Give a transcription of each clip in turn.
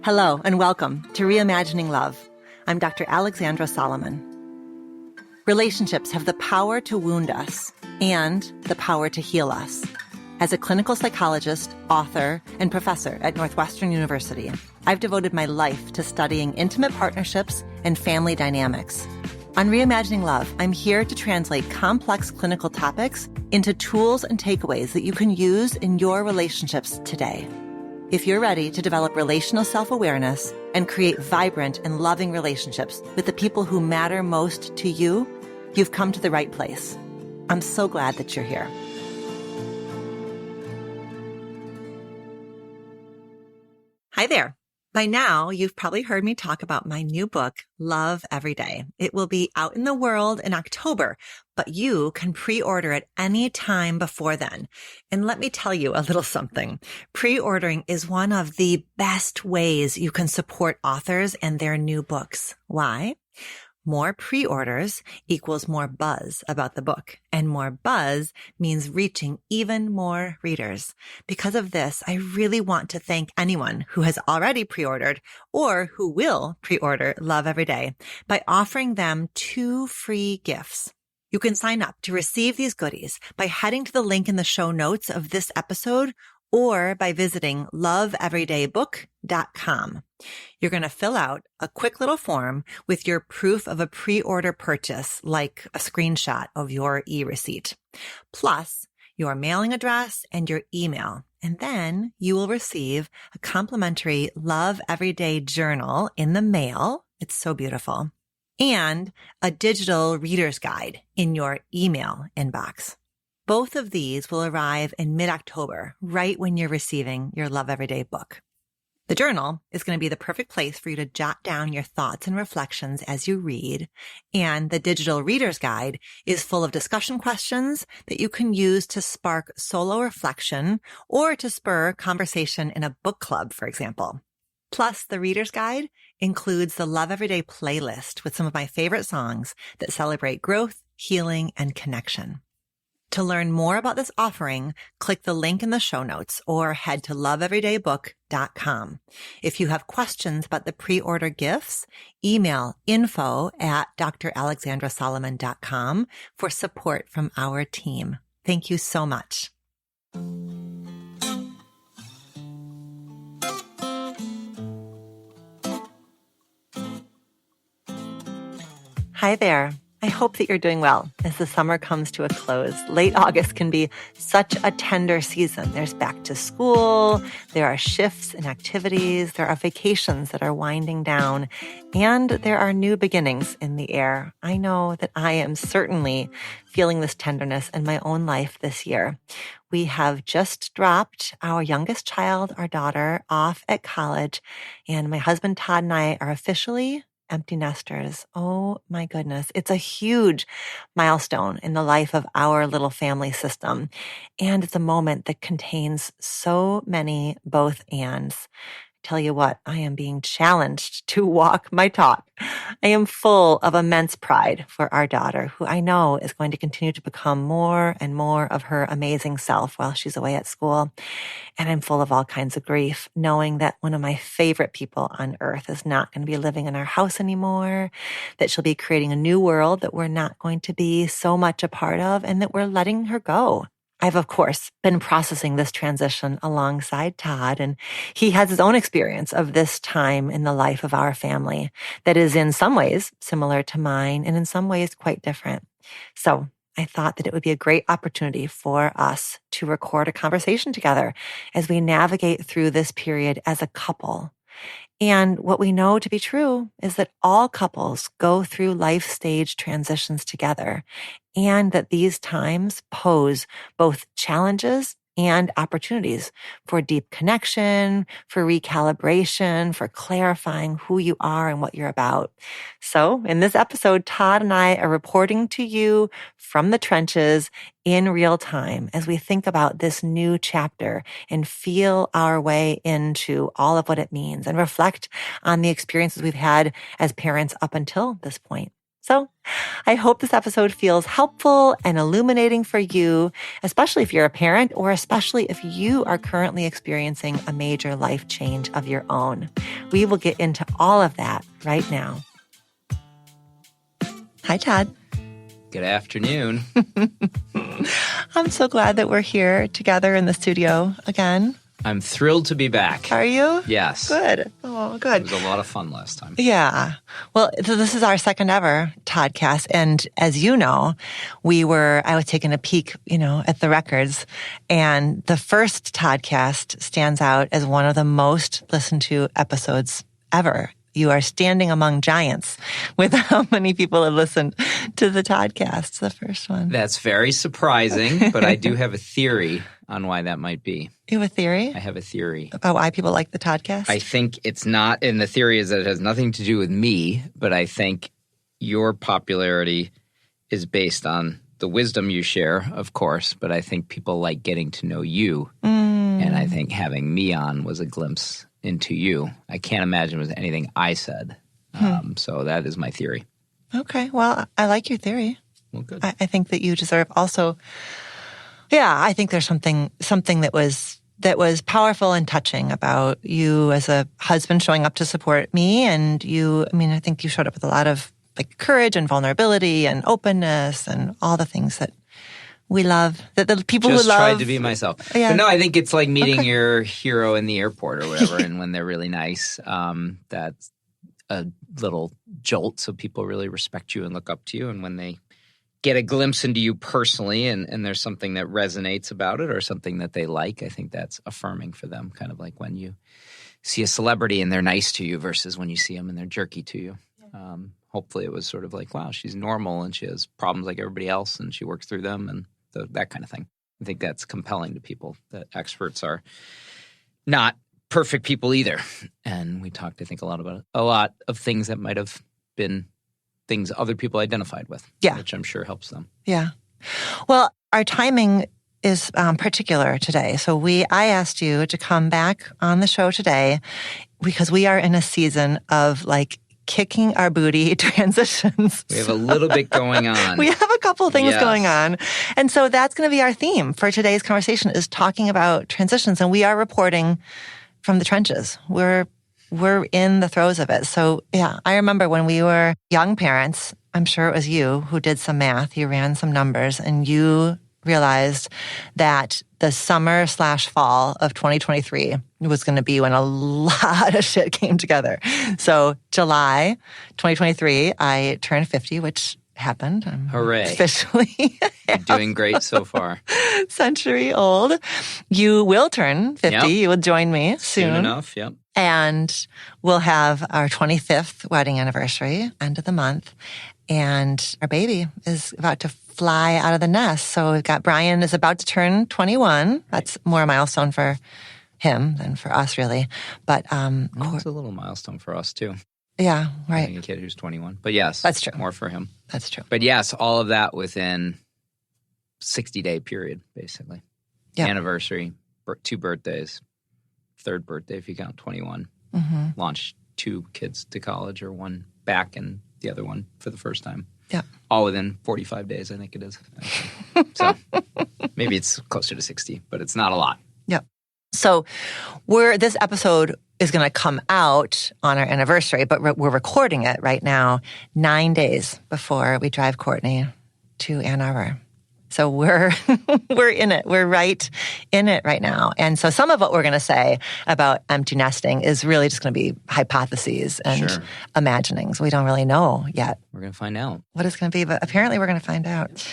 Hello, and welcome to Reimagining Love. I'm Dr. Alexandra Solomon. Relationships have the power to wound us and the power to heal us. As a clinical psychologist, author, and professor at Northwestern University, I've devoted my life to studying intimate partnerships and family dynamics. On Reimagining Love, I'm here to translate complex clinical topics into tools and takeaways that you can use in your relationships today. If you're ready to develop relational self-awareness and create vibrant and loving relationships with the people who matter most to you, you've come to the right place. I'm so glad that you're here. Hi there. By now, you've probably heard me talk about my new book, Love Every Day. It will be out in the world in October, but you can pre-order it any time before then. And let me tell you a little something. Pre-ordering is one of the best ways you can support authors and their new books. Why? More pre-orders equals more buzz about the book, and more buzz means reaching even more readers. Because of this, I really want to thank anyone who has already pre-ordered or who will pre-order Love Every Day by offering them 2 free gifts. You can sign up to receive these goodies by heading to the link in the show notes of this episode or by visiting loveeverydaybook.com. You're going to fill out a quick little form with your proof of a pre-order purchase, like a screenshot of your e-receipt, plus your mailing address and your email. And then you will receive a complimentary Love Everyday journal in the mail. It's so beautiful. And a digital reader's guide in your email inbox. Both of these will arrive in mid-October, right when you're receiving your Love Everyday book. The journal is going to be the perfect place for you to jot down your thoughts and reflections as you read, and the digital reader's guide is full of discussion questions that you can use to spark solo reflection or to spur conversation in a book club, for example. Plus, the reader's guide includes the Love Everyday playlist with some of my favorite songs that celebrate growth, healing, and connection. To learn more about this offering, click the link in the show notes or head to loveeverydaybook.com. If you have questions about the pre-order gifts, email info@dralexandrasolomon.com for support from our team. Thank you so much. Hi there. I hope that you're doing well as the summer comes to a close. Late August can be such a tender season. There's back to school, there are shifts in activities, there are vacations that are winding down, and there are new beginnings in the air. I know that I am certainly feeling this tenderness in my own life this year. We have just dropped our youngest child, our daughter, off at college, and my husband Todd and I are officially empty nesters. Oh my goodness. It's a huge milestone in the life of our little family system. And it's a moment that contains so many both ands. Tell you what, I am being challenged to walk my talk. I am full of immense pride for our daughter, who I know is going to continue to become more and more of her amazing self while she's away at school. And I'm full of all kinds of grief, knowing that one of my favorite people on earth is not going to be living in our house anymore, that she'll be creating a new world that we're not going to be so much a part of, and that we're letting her go. I've, of course, been processing this transition alongside Todd, and he has his own experience of this time in the life of our family that is in some ways similar to mine and in some ways quite different. So I thought that it would be a great opportunity for us to record a conversation together as we navigate through this period as a couple. And what we know to be true is that all couples go through life stage transitions together, and that these times pose both challenges and opportunities for deep connection, for recalibration, for clarifying who you are and what you're about. So in this episode, Todd and I are reporting to you from the trenches in real time as we think about this new chapter and feel our way into all of what it means and reflect on the experiences we've had as parents up until this point. So I hope this episode feels helpful and illuminating for you, especially if you're a parent or especially if you are currently experiencing a major life change of your own. We will get into all of that right now. Hi, Todd. Good afternoon. I'm so glad that we're here together in the studio again. I'm thrilled to be back. Are you? Yes. Good. Oh, good. It was a lot of fun last time. Yeah. Well, so this is our second ever Toddcast. And as you know, I was taking a peek, at the records. And the first Toddcast stands out as one of the most listened to episodes ever. You are standing among giants with how many people have listened to the Toddcast, the first one. That's very surprising, but I do have a theory on why that might be. You have a theory? I have a theory. About why people like the Toddcast? I think it's not, and the theory is that it has nothing to do with me, but I think your popularity is based on the wisdom you share, of course, but I think people like getting to know you. And I think having me on was a glimpse into you. I can't imagine it was anything I said. So that is my theory. Okay. Well, I like your theory. Well, good. I think that you deserve also. Yeah, I think there's something that was powerful and touching about you as a husband showing up to support me, and I think you showed up with a lot of courage and vulnerability and openness and all the things that we love, that the people just who love. Just tried to be myself. Yeah. But no, I think it's like meeting your hero in the airport or whatever, and when they're really nice, that's a little jolt, so people really respect you and look up to you. And when they get a glimpse into you personally and there's something that resonates about it or something that they like, I think that's affirming for them, kind of like when you see a celebrity and they're nice to you versus when you see them and they're jerky to you. Hopefully it was sort of like, wow, she's normal and she has problems like everybody else and she works through them and that kind of thing. I think that's compelling to people, that experts are not perfect people either. And we talked, I think, a lot of things that might have been things other people identified with, which I'm sure helps them. Yeah. Well, our timing is particular today. So I asked you to come back on the show today because we are in a season of kicking our booty transitions. We have a little bit going on. We have a couple things going on. And so that's going to be our theme for today's conversation, is talking about transitions. And we are reporting from the trenches. We're in the throes of it. So yeah, I remember when we were young parents, I'm sure it was you who did some math, you ran some numbers, and you realized that the summer/fall of 2023 was going to be when a lot of shit came together. So July 2023, I turned 50, which happened. I'm Hooray. Officially You're doing great so far. Century old. You will turn 50. Yep. You will join me soon enough, yep. And we'll have our 25th wedding anniversary, end of the month. And our baby is about to fly out of the nest. So we've got Brian is about to turn 21. That's more a milestone for him than for us, really. But it's a little milestone for us, too. Yeah, right. Having a kid who's 21. But yes, that's true. More for him. That's true. But yes, all of that within 60-day period, basically. Yep. Anniversary, 2 birthdays, 3rd birthday if you count 21. Mm-hmm. Launched 2 kids to college, or one back and the other one for the first time. Yeah. All within 45 days, I think it is. So maybe it's closer to 60, but it's not a lot. Yeah. So this episode is going to come out on our anniversary, but we're recording it right now 9 days before we drive Courtney to Ann Arbor. So we're in it. We're right in it right now. And so some of what we're going to say about empty nesting is really just going to be hypotheses and imaginings. We don't really know yet. We're going to find out what it's going to be, but apparently we're going to find out.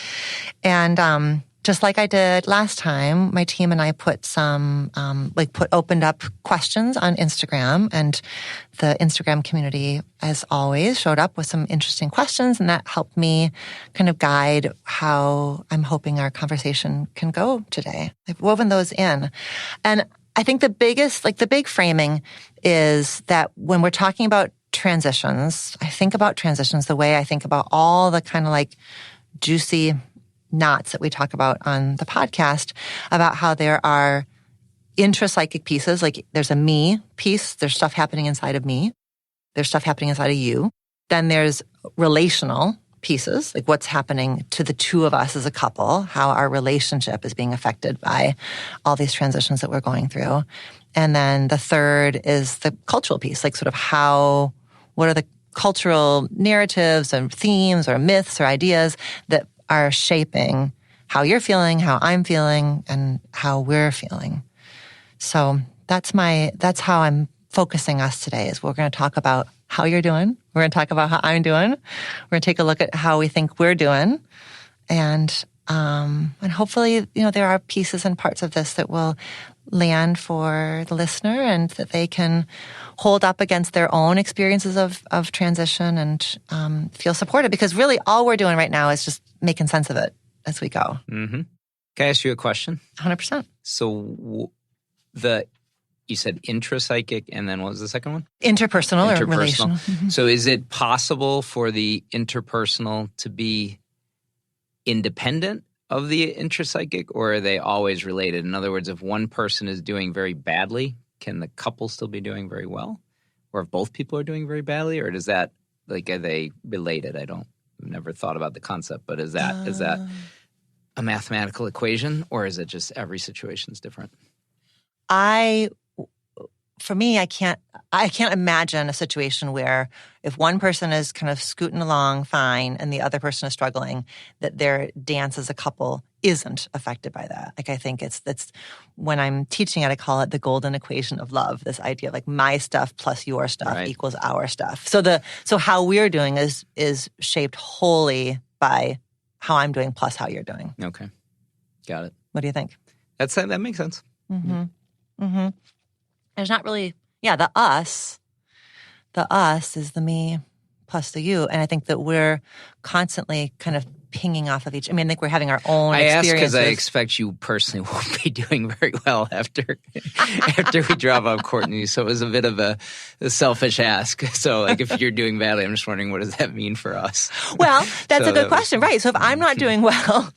And just like I did last time, my team and I put some, opened up questions on Instagram, and the Instagram community, as always, showed up with some interesting questions, and that helped me kind of guide how I'm hoping our conversation can go today. I've woven those in. And I think the big framing is that when we're talking about transitions, I think about transitions the way I think about all the kind of juicy knots that we talk about on the podcast, about how there are intrapsychic pieces, like there's a me piece, there's stuff happening inside of me, there's stuff happening inside of you. Then there's relational pieces, like what's happening to the two of us as a couple, how our relationship is being affected by all these transitions that we're going through. And then the third is the cultural piece, like sort of what are the cultural narratives and themes or myths or ideas that are shaping how you're feeling, how I'm feeling, and how we're feeling. So that's how I'm focusing us today, is we're going to talk about how you're doing. We're going to talk about how I'm doing. We're going to take a look at how we think we're doing. And hopefully, there are pieces and parts of this that will land for the listener and that they can hold up against their own experiences of transition and feel supported. Because really all we're doing right now is just making sense of it as we go. Mm-hmm. Can I ask you a question? 100%. So you said intrapsychic, and then what was the second one? Interpersonal or relational. Mm-hmm. So is it possible for the interpersonal to be independent of the intrapsychic, or are they always related? In other words, if one person is doing very badly, can the couple still be doing very well? Or if both people are doing very badly, or does that, are they related? I've never thought about the concept, but is that a mathematical equation, or is it just every situation is different? For me, I can't imagine a situation where if one person is kind of scooting along fine and the other person is struggling, that their dance as a couple isn't affected by that. Like, I think that's when I'm teaching it, I call it the golden equation of love. This idea of like my stuff plus your stuff equals our stuff. So how we're doing is shaped wholly by how I'm doing plus how you're doing. Okay, got it. What do you think? That makes sense. Mm-hmm. Mm-hmm. There's not really, the us. The us is the me plus the you. And I think that we're constantly kind of pinging off of each. I think we're having our own experiences. I ask because I expect you personally won't be doing very well after we drop off Courtney. So it was a bit of a selfish ask. So if you're doing badly, I'm just wondering, what does that mean for us? Well, that's a good question. Right. So if I'm not doing well,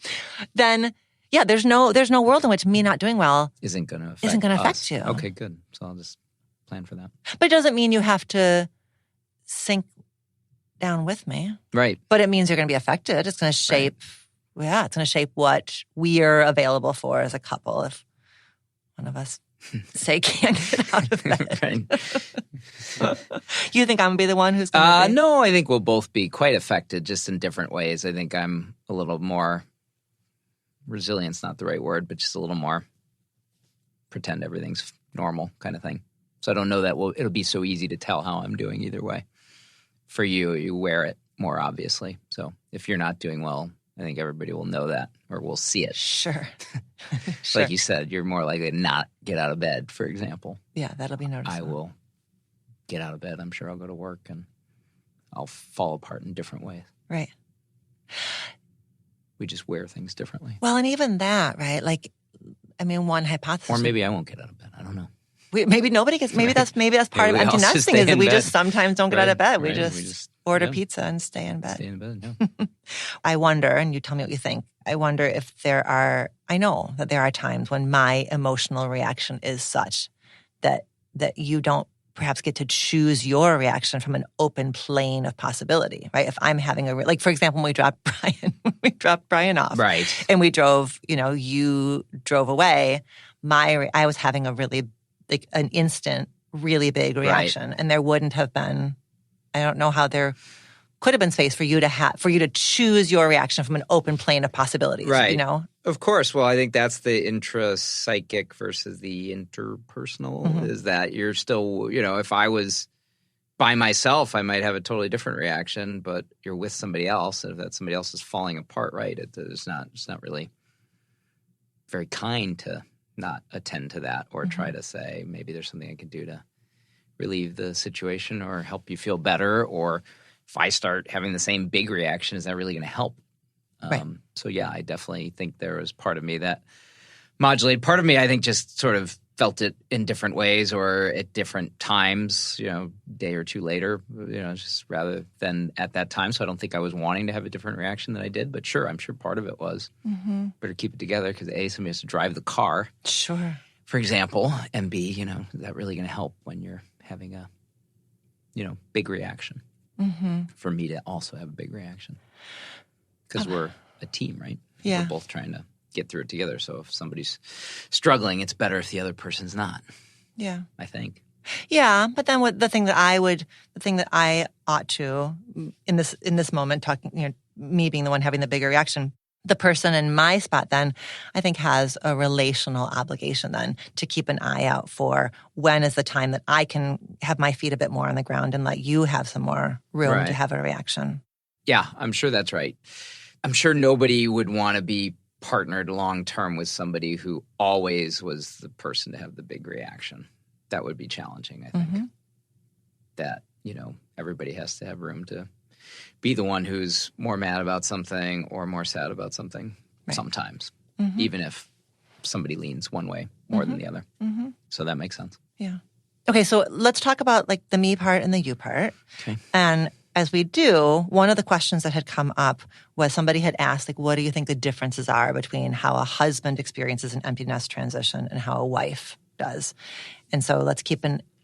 then... yeah, there's no world in which me not doing well isn't going to affect you. Okay, good. So I'll just plan for that. But it doesn't mean you have to sink down with me. Right. But it means you're going to be affected. It's going to shape, it's going to shape what we're available for as a couple if one of us, say, can't get out of bed. You think I'm going to be the one who's going to be? No, I think we'll both be quite affected, just in different ways. I think I'm a little more... resilient's not the right word, but just a little more pretend everything's normal kind of thing. So I don't know that it'll be so easy to tell how I'm doing either way. For you wear it more obviously. So if you're not doing well, I think everybody will know that, or will see it. Sure. Like you said, you're more likely to not get out of bed, for example. Yeah, that'll be noticeable. I will get out of bed. I'm sure I'll go to work and I'll fall apart in different ways. Right. We just wear things differently. Well, and even that, right? Like, one hypothesis. Or maybe I won't get out of bed. I don't know. Maybe nobody gets. Maybe that's part of empty nesting is that we just sometimes don't get out of bed. We just order pizza and stay in bed. Stay in bed. Yeah. I wonder, and you tell me what you think. I wonder if I know that there are times when my emotional reaction is such that you don't perhaps get to choose your reaction from an open plane of possibility, right? If I'm having like, for example, when we dropped Brian off. Right. And we drove, you drove away, I was having a really, like, an instant, really big reaction. Right. And there wouldn't have been, I don't know how there could have been space for you to choose your reaction from an open plane of possibilities, right? Of course. Well, I think that's the intrapsychic versus the interpersonal. Mm-hmm. Is that you're still, if I was by myself, I might have a totally different reaction. But you're with somebody else, and if that somebody else is falling apart, right? It's not really very kind to not attend to that or try to say maybe there's something I can do to relieve the situation or help you feel better, or if I start having the same big reaction, is that really going to help? Right. So, yeah, I definitely think there was part of me that modulated. Part of me, I think, just sort of felt it in different ways or at different times, day or two later, just rather than at that time. So I don't think I was wanting to have a different reaction than I did. But sure, I'm sure part of it was better keep it together because A, somebody has to drive the car. Sure. For example, and B, is that really going to help when you're having a, big reaction? for me to also have a big reaction. Because we're a team, right? Yeah. We're both trying to get through it together. So if somebody's struggling, it's better if the other person's not. Yeah. I think. Yeah, but then the thing that I ought to in this moment, talking, me being the one having the bigger reaction, the person in my spot then, I think, has a relational obligation then to keep an eye out for when is the time that I can have my feet a bit more on the ground and let you have some more room to have a reaction. Yeah, I'm sure that's right. I'm sure nobody would want to be partnered long term with somebody who always was the person to have the big reaction. That would be challenging, I think. That, everybody has to have room to be the one who's more mad about something or more sad about something sometimes, even if somebody leans one way more than the other. So that makes sense. Yeah. Okay, so let's talk about like the me part and the you part. Okay. And as we do, one of the questions that had come up was somebody had asked, like, what do you think the differences are between how a husband experiences an empty nest transition and how a wife does? And so let's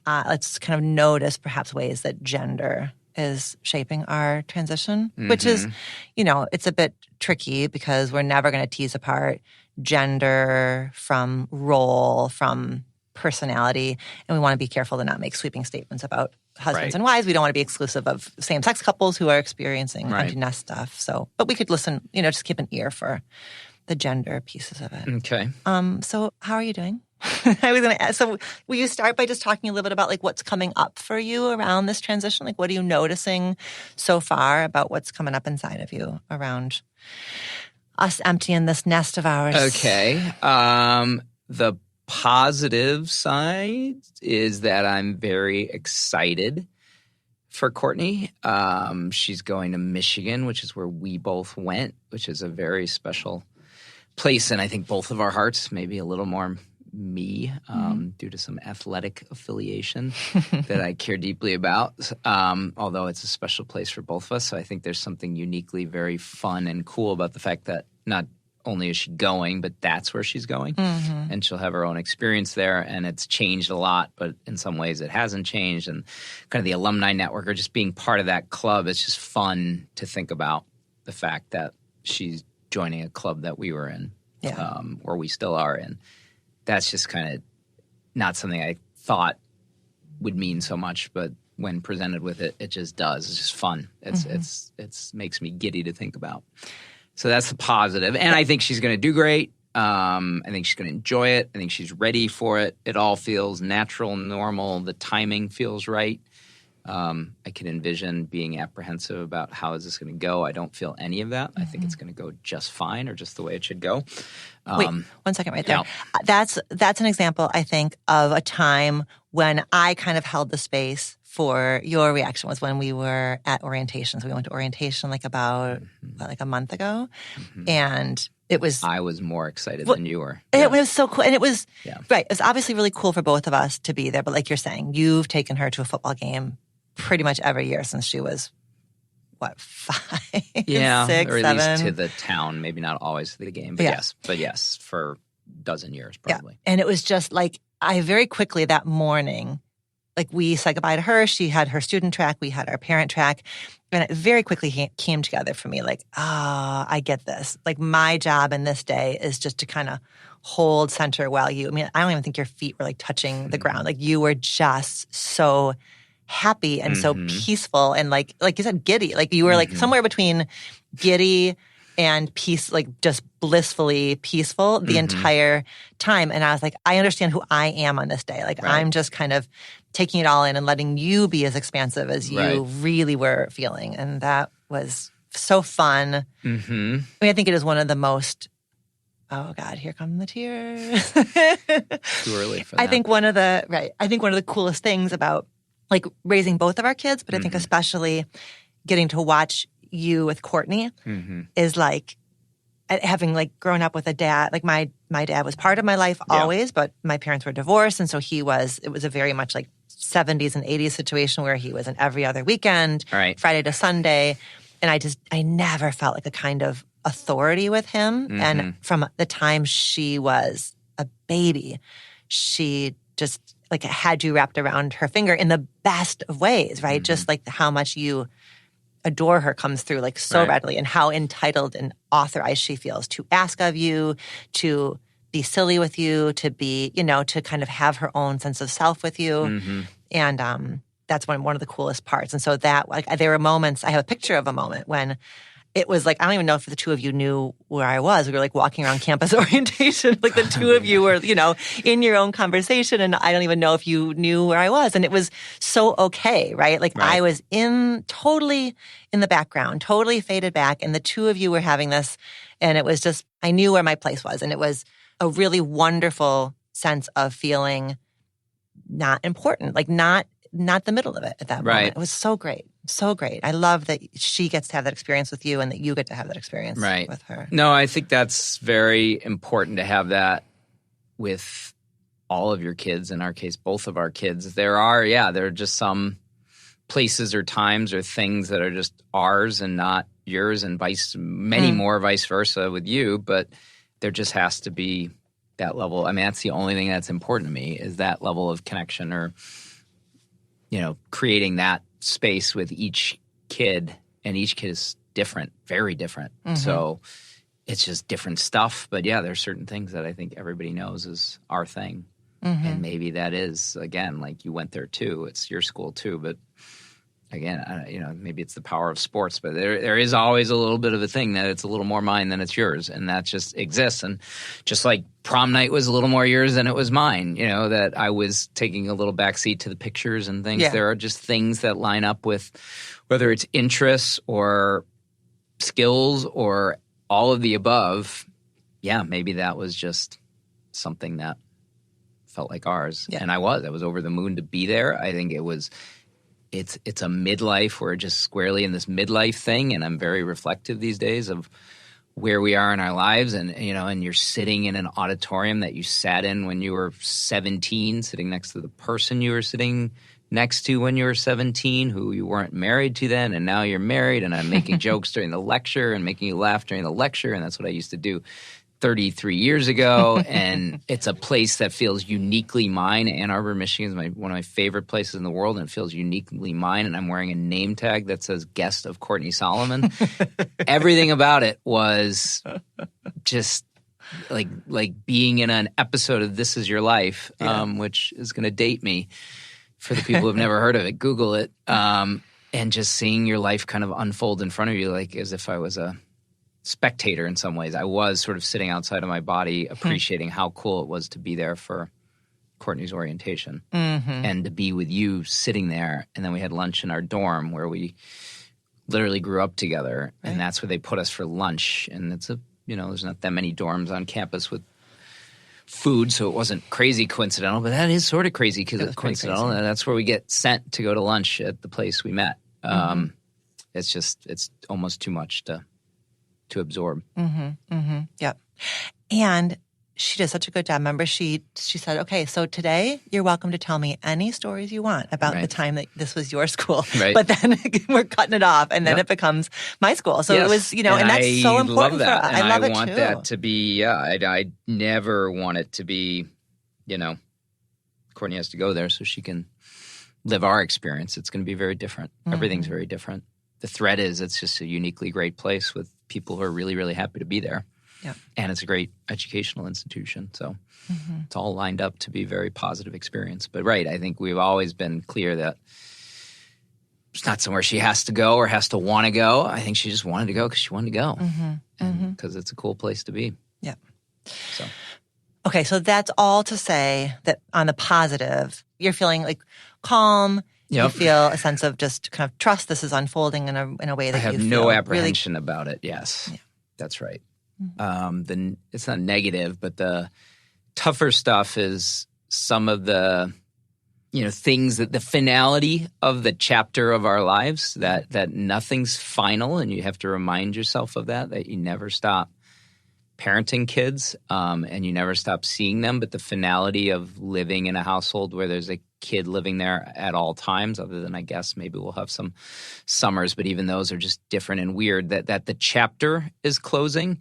let's kind of notice perhaps ways that gender is shaping our transition, which is, it's a bit tricky because we're never going to tease apart gender from role, from personality, and we want to be careful to not make sweeping statements about husbands and wives. We don't want to be exclusive of same-sex couples who are experiencing empty nest stuff. So, but we could listen, just keep an ear for the gender pieces of it. Okay. So how are you doing? I was going to ask, so will you start by just talking a little bit about like what's coming up for you around this transition? Like what are you noticing so far about what's coming up inside of you around us emptying this nest of ours? Okay. The positive side is that I'm very excited for Courtney. She's going to Michigan, which is where we both went, which is a very special place. And I think both of our hearts, maybe a little more me, due to some athletic affiliation that I care deeply about, although it's a special place for both of us. So I think there's something uniquely very fun and cool about the fact that not only is she going, but that's where she's going. And she'll have her own experience there. And it's changed a lot, but in some ways it hasn't changed. And kind of the alumni network or just being part of that club, it's just fun to think about the fact that she's joining a club that we were in, or we still are in. That's just kind of not something I thought would mean so much, but when presented with it, it just does. It's just fun. It's makes me giddy to think about. So that's the positive. And I think she's going to do great. I think she's going to enjoy it. I think she's ready for it. It all feels natural, normal. The timing feels right. I can envision being apprehensive about how is this going to go. I don't feel any of that. I think it's going to go just fine or just the way it should go. Wait, 1 second right there. That's an example, I think, of a time when I kind of held the space for your reaction was when we were at orientation. So we went to orientation like about like a month ago. And it was... I was more excited than you were. It was so cool. And it was... Right. It was obviously really cool for both of us to be there. But like you're saying, you've taken her to a football game pretty much every year since she was, 5, yeah, 6, or at 7? Least to the town. Maybe not always to the game, but yes, for a dozen years probably. Yeah. And it was just like, I very quickly that morning, like we said goodbye to her. She had her student track. We had our parent track. And it very quickly came together for me like, I get this. Like my job in this day is just to kind of hold center while I don't even think your feet were like touching the ground. Like you were just so happy and so peaceful and like you said, giddy. Like you were like somewhere between giddy and peace, like just blissfully peaceful the entire time. And I was like, I understand who I am on this day. Like I'm just kind of taking it all in and letting you be as expansive as you really were feeling. And that was so fun. I think it is one of the most, oh God, here come the tears. Too early for that. I think one of the coolest things about like raising both of our kids, but I think especially getting to watch you with Courtney is like having like grown up with a dad. Like my dad was part of my life always, but my parents were divorced. And so it was a very much like 70s and 80s situation where he was in every other weekend, Friday to Sunday. And I never felt like a kind of authority with him. And from the time she was a baby, she just like had you wrapped around her finger in the best of ways, right? Just like how much you adore her comes through like so readily, and how entitled and authorized she feels to ask of you, to be silly with you, to be, to kind of have her own sense of self with you. And that's one of the coolest parts. And so that, like, there were moments, I have a picture of a moment when it was like, I don't even know if the two of you knew where I was. We were like walking around campus orientation. Like the two of you were, in your own conversation. And I don't even know if you knew where I was. And it was so okay, right? Like I was totally in the background, totally faded back. And the two of you were having this. And it was just, I knew where my place was. And it was a really wonderful sense of feeling not important, like not the middle of it at that moment. It was so great. So great. I love that she gets to have that experience with you and that you get to have that experience with her. No, I think that's very important to have that with all of your kids. In our case, both of our kids. There are just some places or times or things that are just ours and not yours, and many more vice versa with you. But there just has to be that level. I mean, that's the only thing that's important to me, is that level of connection, or creating that space with each kid, and each kid is different, very different. So it's just different stuff. But yeah, there's certain things that I think everybody knows is our thing. And maybe that is, again, like you went there too. It's your school too. But again, maybe it's the power of sports, but there is always a little bit of a thing that it's a little more mine than it's yours. And that just exists. And just like prom night was a little more yours than it was mine, that I was taking a little backseat to the pictures and things. Yeah. There are just things that line up with whether it's interests or skills or all of the above. Yeah, maybe that was just something that felt like ours. Yeah. And I was over the moon to be there. I think it's a midlife. We're just squarely in this midlife thing, and I'm very reflective these days of where we are in our lives. And and you're sitting in an auditorium that you sat in when you were 17, sitting next to the person you were sitting next to when you were 17, who you weren't married to then, and now you're married. And I'm making jokes during the lecture and making you laugh during the lecture, and that's what I used to do 33 years ago. And it's a place that feels uniquely mine. Ann Arbor, Michigan is one of my favorite places in the world, and it feels uniquely mine. And I'm wearing a name tag that says guest of Courtney Solomon. Everything about it was just like being in an episode of This Is Your Life, which is going to date me for the people who've never heard of it. Google it. And just seeing your life kind of unfold in front of you, like as if I was a spectator in some ways. I was sort of sitting outside of my body, appreciating how cool it was to be there for Courtney's orientation and to be with you sitting there. And then we had lunch in our dorm where we literally grew up together. Right. And that's where they put us for lunch. And it's there's not that many dorms on campus with food, so it wasn't crazy coincidental, but that is sort of crazy because it's coincidental. And that's where we get sent to go to lunch at the place we met. It's almost too much to absorb. Yep. And she did such a good job. Remember, she said, okay, so today you're welcome to tell me any stories you want about the time that this was your school. Right. But then we're cutting it off, and then it becomes my school. So it was, and that's so important for us. I love it too. I want that to be, I never want it to be, Courtney has to go there so she can live our experience. It's going to be very different. Everything's very different. The thread is it's just a uniquely great place with people who are really, really happy to be there. Yeah. And it's a great educational institution. So it's all lined up to be a very positive experience. But I think we've always been clear that it's not somewhere she has to go or has to want to go. I think she just wanted to go because she wanted to go. Because it's a cool place to be. Yeah. So. Okay, so that's all to say that on the positive, you're feeling like calm. Yep. You feel a sense of just kind of trust. This is unfolding in a way that I have you feel no apprehension about it. Yes, that's right. It's not negative, but the tougher stuff is some of the things that the finality of the chapter of our lives. That nothing's final, and you have to remind yourself of that you never stop parenting kids, and you never stop seeing them. But the finality of living in a household where there's a kid living there at all times, other than I guess maybe we'll have some summers, but even those are just different and weird, that the chapter is closing.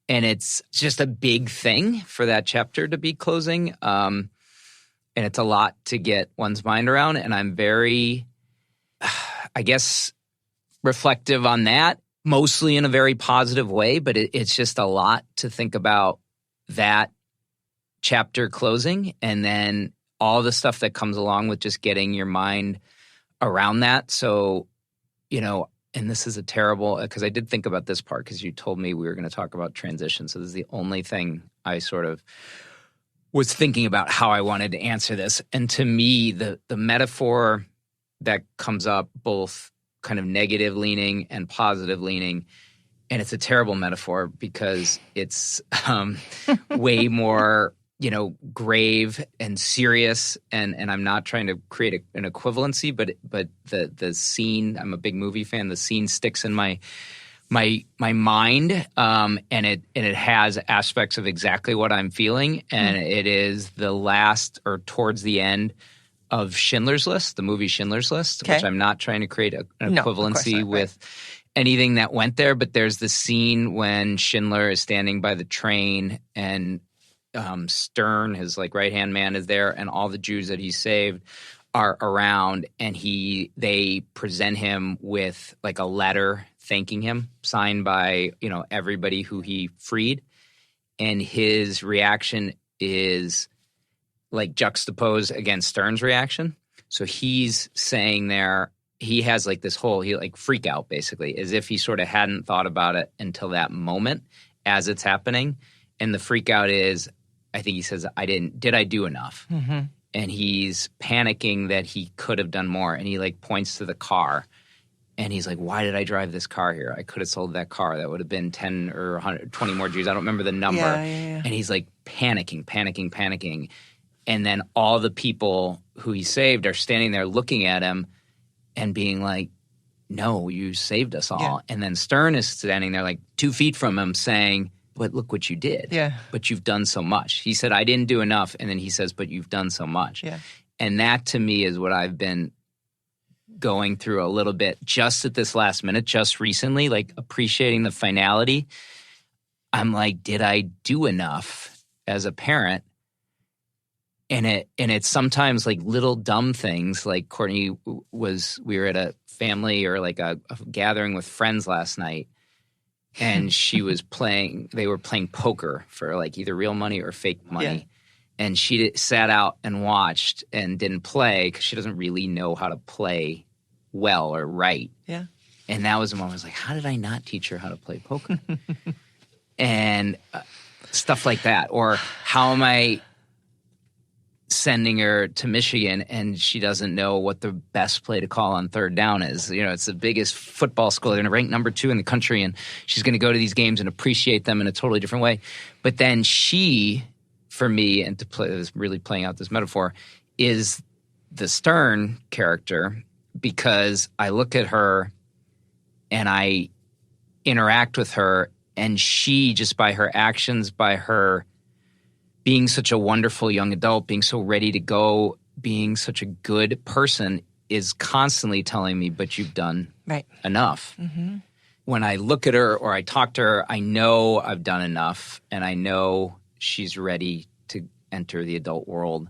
And it's just a big thing for that chapter to be closing. And and it's a lot to get one's mind around. And I'm very, I guess, reflective on that, mostly in a very positive way, but it's just a lot to think about that chapter closing, and then all the stuff that comes along with just getting your mind around that. So, and this is a terrible, because I did think about this part because you told me we were going to talk about transition. So this is the only thing I sort of was thinking about how I wanted to answer this. And to me, the metaphor that comes up, both kind of negative leaning and positive leaning, and it's a terrible metaphor because it's way more grave and serious, and I'm not trying to create an equivalency, but the scene, I'm a big movie fan, the scene sticks in my mind, and it has aspects of exactly what I'm feeling, and it is the last or towards the end of Schindler's List, the movie Schindler's List, which I'm not trying to create an equivalency with anything that went there, but there's the scene when Schindler is standing by the train and Stern, his right-hand man, is there, and all the Jews that he saved are around, and they present him with a letter thanking him, signed by everybody who he freed, and his reaction is juxtaposed against Stern's reaction. So he's saying there, he has this whole freak out, basically, as if he sort of hadn't thought about it until that moment as it's happening, and the freak out is, I think he says, did I do enough? Mm-hmm. And he's panicking that he could have done more. And he points to the car, and he's like, why did I drive this car here? I could have sold that car. That would have been 10 or 100, 20 more Jews. I don't remember the number. Yeah. And he's panicking. And then all the people who he saved are standing there looking at him and being like, no, you saved us all. Yeah. And then Stern is standing there 2 feet from him saying, but look what you did. Yeah. But you've done so much. He said, I didn't do enough. And then he says, but you've done so much. Yeah. And that to me is what I've been going through a little bit just at this last minute, just recently, appreciating the finality. I'm did I do enough as a parent? And it's sometimes little dumb things. Courtney we were at a family or a gathering with friends last night, and they were playing poker for either real money or fake money. Yeah. And she sat out and watched and didn't play because she doesn't really know how to play well or right. Yeah. And that was the moment I was like, how did I not teach her how to play poker? And stuff like that. Or how am I sending her to Michigan and she doesn't know what the best play to call on third down is? It's the biggest football school. They're ranked number 2 in the country, and she's going to go to these games and appreciate them in a totally different way. But then she, for me, and to play, is really playing out this metaphor, is the Stern character, because I look at her and I interact with her, and she, just by her actions, by her being such a wonderful young adult, being so ready to go, being such a good person, is constantly telling me, but you've done enough. Mm-hmm. When I look at her or I talk to her, I know I've done enough, and I know she's ready to enter the adult world.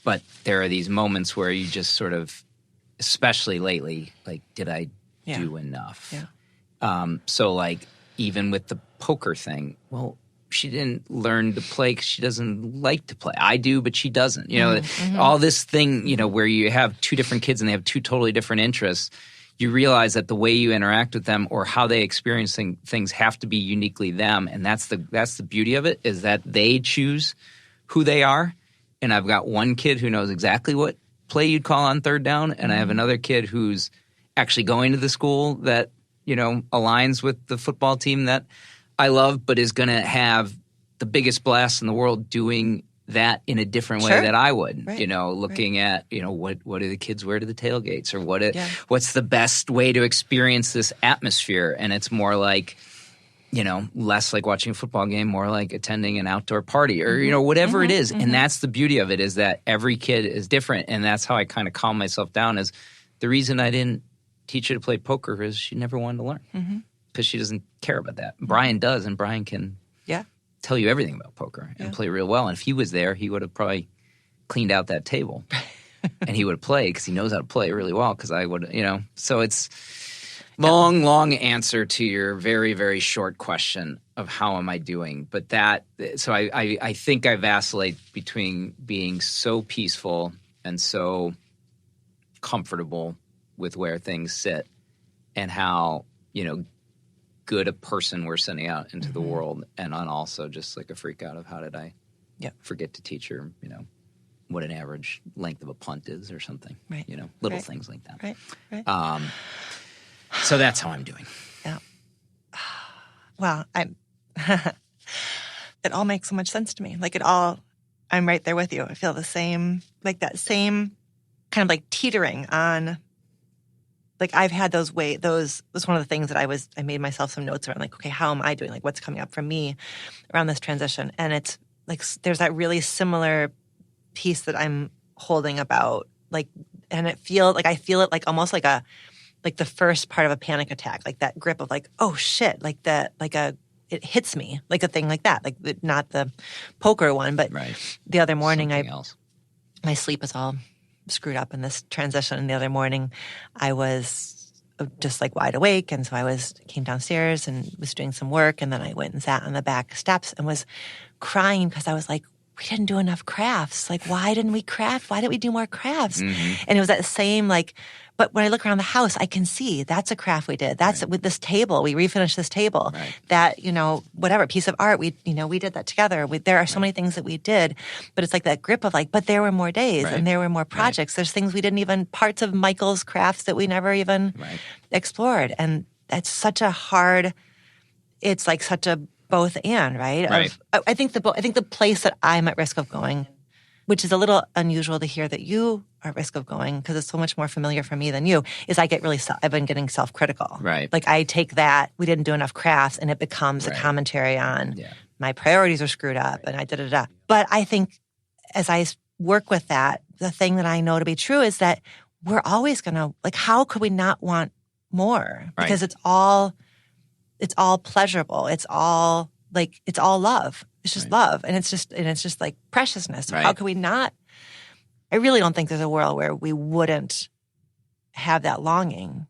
But there are these moments where you just sort of, especially lately, did I do enough? Yeah. So even with the poker thing, well, she didn't learn to play because she doesn't like to play. I do, but she doesn't. All this thing, where you have 2 different kids and they have 2 totally different interests, you realize that the way you interact with them or how they experience things have to be uniquely them. And that's the beauty of it, is that they choose who they are. And I've got one kid who knows exactly what play you'd call on third down, and I have another kid who's actually going to the school that, aligns with the football team that I love, but is going to have the biggest blast in the world doing that in a different way that I would. Right. Looking at, what do the kids wear to the tailgates, or what's the best way to experience this atmosphere? And it's more less like watching a football game, more like attending an outdoor party, or whatever it is. Mm-hmm. And that's the beauty of it, is that every kid is different. And that's how I kind of calm myself down, is the reason I didn't teach her to play poker is she never wanted to learn, because she doesn't care about that. Brian does, and Brian can tell you everything about poker and play real well. And if he was there, he would have probably cleaned out that table. And he would play because he knows how to play really well because I would, So it's long answer to your very, very short question of how am I doing. But so I think I vacillate between being so peaceful and so comfortable with where things sit and how, good a person we're sending out into the world, and on also just like a freak out of how did I forget to teach her, what an average length of a punt is or something, right. Little things like that. Right. So that's how I'm doing. Yeah. Well, it all makes so much sense to me. Like I'm right there with you. I feel the same, like that same kind of like teetering on. Like I've had those was one of the things that I made myself some notes around, like, okay, how am I doing? Like what's coming up for me around this transition? And it's like, there's that really similar piece that I'm holding about, like, and I feel it like almost like the first part of a panic attack, like that grip of like, oh shit, like that, it hits me, like a thing like that, like not the poker one, but the other morning my sleep is all screwed up in this transition. And the other morning I was just like wide awake. And so came downstairs and was doing some work. And then I went and sat on the back steps and was crying because I was like, we didn't do enough crafts. Like, why didn't we craft? Why didn't we do more crafts? Mm-hmm. And it was that same but when I look around the house, I can see that's a craft we did. That's with this table. We refinished this table. Right. That, whatever piece of art, we did that together. There are so many things that we did, but it's like that grip of but there were more days and there were more projects. There's things we didn't even, parts of Michael's crafts that we never even explored. And that's such a hard, it's like such a both and, right? I think the place that I'm at risk of going, which is a little unusual to hear that you are at risk of going because it's so much more familiar for me than you, is I've been getting self-critical. Right. Like I take that, we didn't do enough crafts, and it becomes a commentary on my priorities are screwed up and I da-da-da. But I think as I work with that, the thing that I know to be true is that we're always going to, how could we not want more? Because it's all pleasurable. It's all love. It's just love. And it's just like preciousness. So how could we not? I really don't think there's a world where we wouldn't have that longing.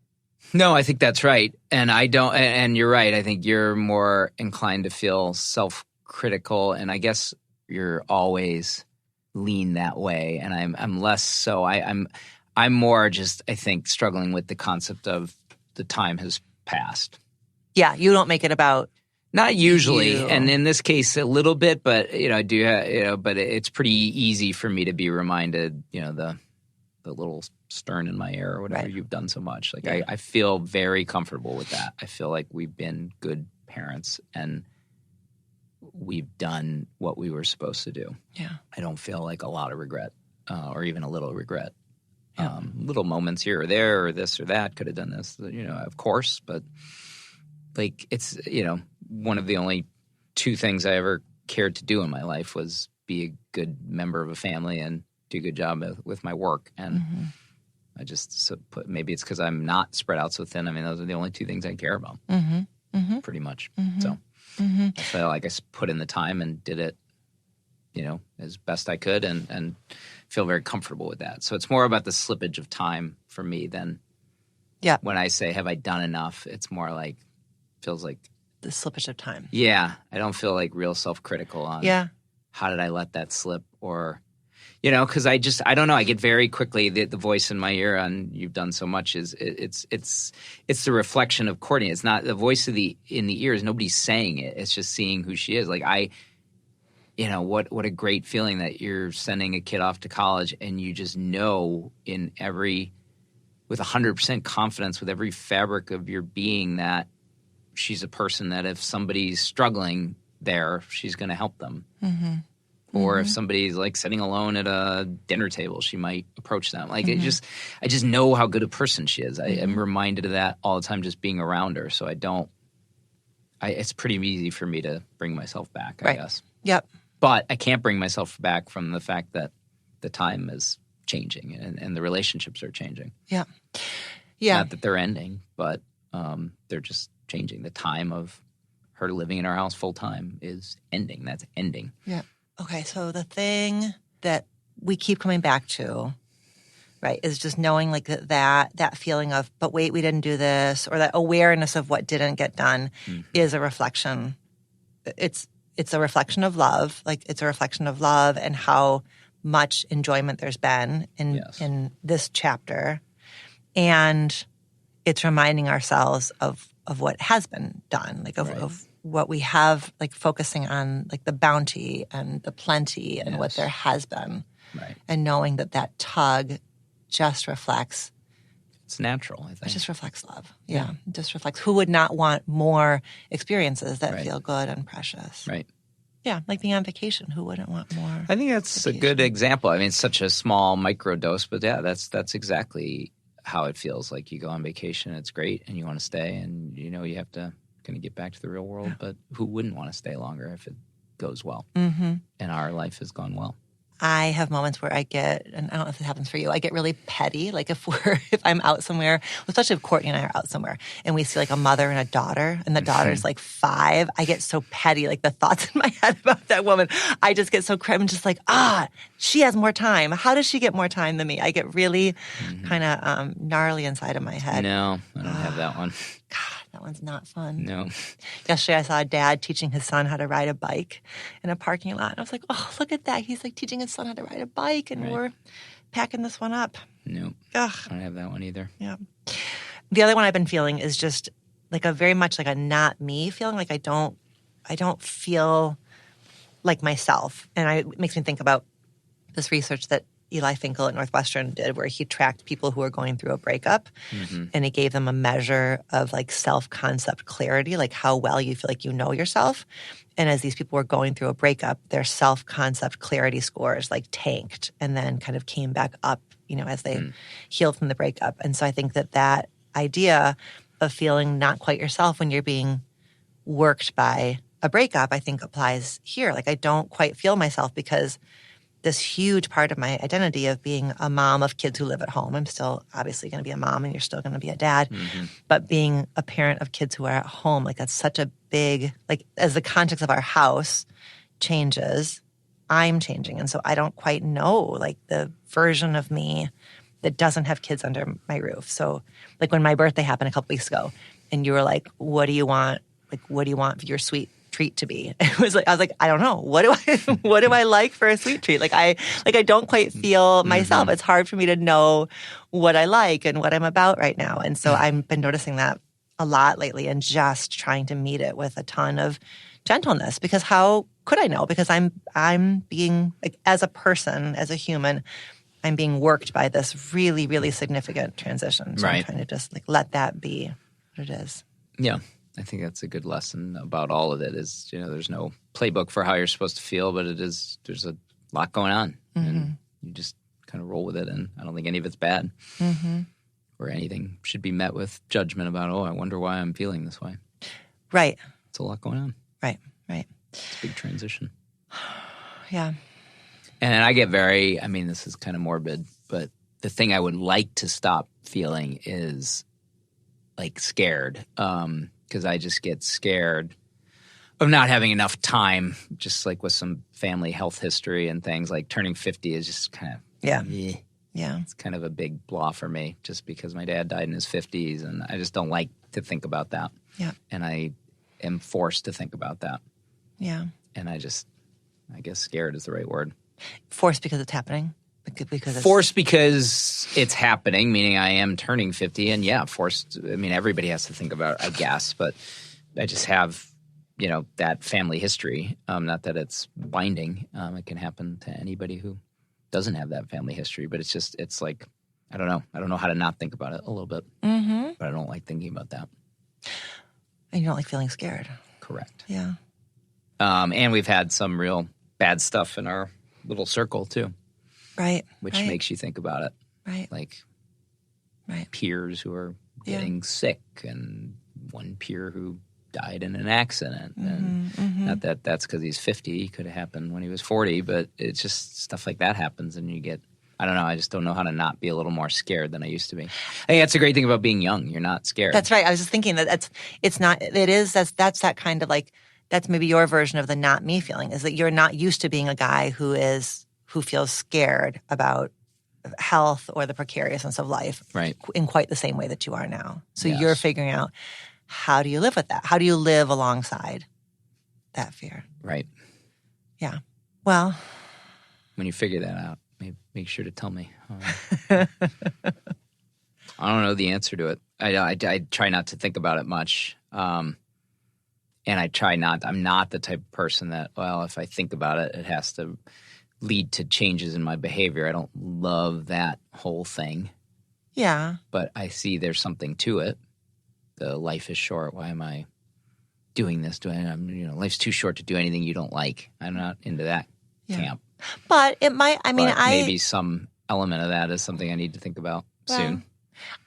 No, I think that's right. And and you're right. I think you're more inclined to feel self-critical. And I guess you're always lean that way. And I'm less so. I'm more just, I think, struggling with the concept of the time has passed. Yeah, you don't make it about not usually, and in this case a little bit, but I do, but it's pretty easy for me to be reminded, the little stern in my ear or whatever you've done so much. Like I feel very comfortable with that. I feel like we've been good parents and we've done what we were supposed to do. Yeah, I don't feel like a lot of regret, or even a little regret. Yeah. Little moments here or there, or this or that, could have done this, of course, but. Like it's, one of the only two things I ever cared to do in my life was be a good member of a family and do a good job with my work. And I just maybe it's because I'm not spread out so thin. I mean, those are the only two things I care about, pretty much. So I feel like I put in the time and did it, as best I could and feel very comfortable with that. So it's more about the slippage of time for me than when I say, have I done enough? It's more like, feels like the slippage of time. Yeah. I don't feel like real self-critical on how did I let that slip or, because I don't know. I get very quickly the voice in my ear on you've done so much is it's the reflection of Courtney. It's not the voice in the ears. Nobody's saying it. It's just seeing who she is. Like what a great feeling that you're sending a kid off to college and you just know with 100% confidence with every fabric of your being that she's a person that if somebody's struggling there, she's going to help them. Or if somebody's like sitting alone at a dinner table, she might approach them. Like I just know how good a person she is. I am reminded of that all the time just being around her. So it's pretty easy for me to bring myself back, I guess. Yep. But I can't bring myself back from the fact that the time is changing and the relationships are changing. Yeah. Yeah. Not that they're ending, but they're just changing. The time of her living in our house full time is ending. That's ending. Yeah. Okay. So the thing that we keep coming back to, right, is just knowing like that feeling of, but wait, we didn't do this, or that awareness of what didn't get done is a reflection. It's a reflection of love. Like it's a reflection of love and how much enjoyment there's been in this chapter. And it's reminding ourselves of what has been done, like of what we have, like focusing on like the bounty and the plenty and what there has been. Right. And knowing that tug just reflects. It's natural, I think. It just reflects love. Yeah. It just reflects who would not want more experiences that feel good and precious. Right. Yeah, like being on vacation. Who wouldn't want more? I think that's a good example. I mean, it's such a small micro dose, but yeah, that's exactly how it feels. Like you go on vacation, it's great, and you want to stay, and you know you have to kind of get back to the real world. But who wouldn't want to stay longer if it goes well? Mm-hmm. And our life has gone well. I have moments where I get, and I don't know if this happens for you, I get really petty. Like if I'm out somewhere, especially if Courtney and I are out somewhere and we see like a mother and a daughter and the daughter's like 5, I get so petty. Like the thoughts in my head about that woman, I just get so I'm just like, she has more time. How does she get more time than me? I get really kind of gnarly inside of my head. No, I don't have that one. God, that one's not fun. No. Yesterday I saw a dad teaching his son how to ride a bike in a parking lot. And I was like, oh, look at that. He's like teaching his son how to ride a bike and we're packing this one up. No. Ugh. I don't have that one either. Yeah. The other one I've been feeling is just like a very much like a not me feeling. Like I don't feel like myself. And it makes me think about this research that Eli Finkel at Northwestern did where he tracked people who were going through a breakup and he gave them a measure of like self-concept clarity, like how well you feel like you know yourself. And as these people were going through a breakup, their self-concept clarity scores like tanked and then kind of came back up, you know, as they healed from the breakup. And so I think that idea of feeling not quite yourself when you're being worked by a breakup, I think applies here. Like I don't quite feel myself because this huge part of my identity of being a mom of kids who live at home. I'm still obviously going to be a mom and you're still going to be a dad. But being a parent of kids who are at home, like that's such a big, like as the context of our house changes, I'm changing. And so I don't quite know like the version of me that doesn't have kids under my roof. So like when my birthday happened a couple weeks ago and you were like, what do you want? Like, what do you want for your sweet treat to be? I was like, I don't know. What do I like for a sweet treat? Like I don't quite feel myself. It's hard for me to know what I like and what I'm about right now. And so I've been noticing that a lot lately and just trying to meet it with a ton of gentleness because how could I know? Because I'm being like, as a person, as a human, I'm being worked by this really, really significant transition. So I'm trying to just like let that be what it is. Yeah. I think that's a good lesson about all of it is, you know, there's no playbook for how you're supposed to feel, but there's a lot going on and you just kind of roll with it. And I don't think any of it's bad or anything should be met with judgment about, I wonder why I'm feeling this way. Right. It's a lot going on. Right. It's a big transition. Yeah. And I get this is kind of morbid, but the thing I would like to stop feeling is like scared. Because I just get scared of not having enough time, just like with some family health history and things. Like turning 50 is just kind of yeah. It's kind of a big blah for me, just because my dad died in his 50s, and I just don't like to think about that. Yeah, and I am forced to think about that. Yeah, and I guess scared is the right word. Forced because it's happening. Forced because it's happening, meaning I am turning 50, and forced. I mean, everybody has to think about it, I guess, but I just have, that family history. Not that it's binding. It can happen to anybody who doesn't have that family history, but it's like, I don't know. I don't know how to not think about it a little bit, but I don't like thinking about that. And you don't like feeling scared. Correct. Yeah. And we've had some real bad stuff in our little circle too. Right. Which makes you think about it. Right. Like right. peers who are getting sick, and one peer who died in an accident. And not that that's because he's 50. It could have happened when he was 40, but it's just stuff like that happens, and you get, I don't know, I just don't know how to not be a little more scared than I used to be. I think that's the great thing about being young. You're not scared. That's right. I was just thinking that's that kind of like, that's maybe your version of the not me feeling, is that you're not used to being a guy who is who feels scared about health or the precariousness of life in quite the same way that you are now. So you're figuring out, how do you live with that? How do you live alongside that fear? Right. Yeah. Well, when you figure that out, make sure to tell me. I don't know the answer to it. I try not to think about it much. And I'm not the type of person that, well, if I think about it, it has to lead to changes in my behavior. I don't love that whole thing. Yeah. But I see there's something to it. The life is short. Why am I doing this? Life's too short to do anything you don't like. I'm not into that camp. But it might, maybe some element of that is something I need to think about soon.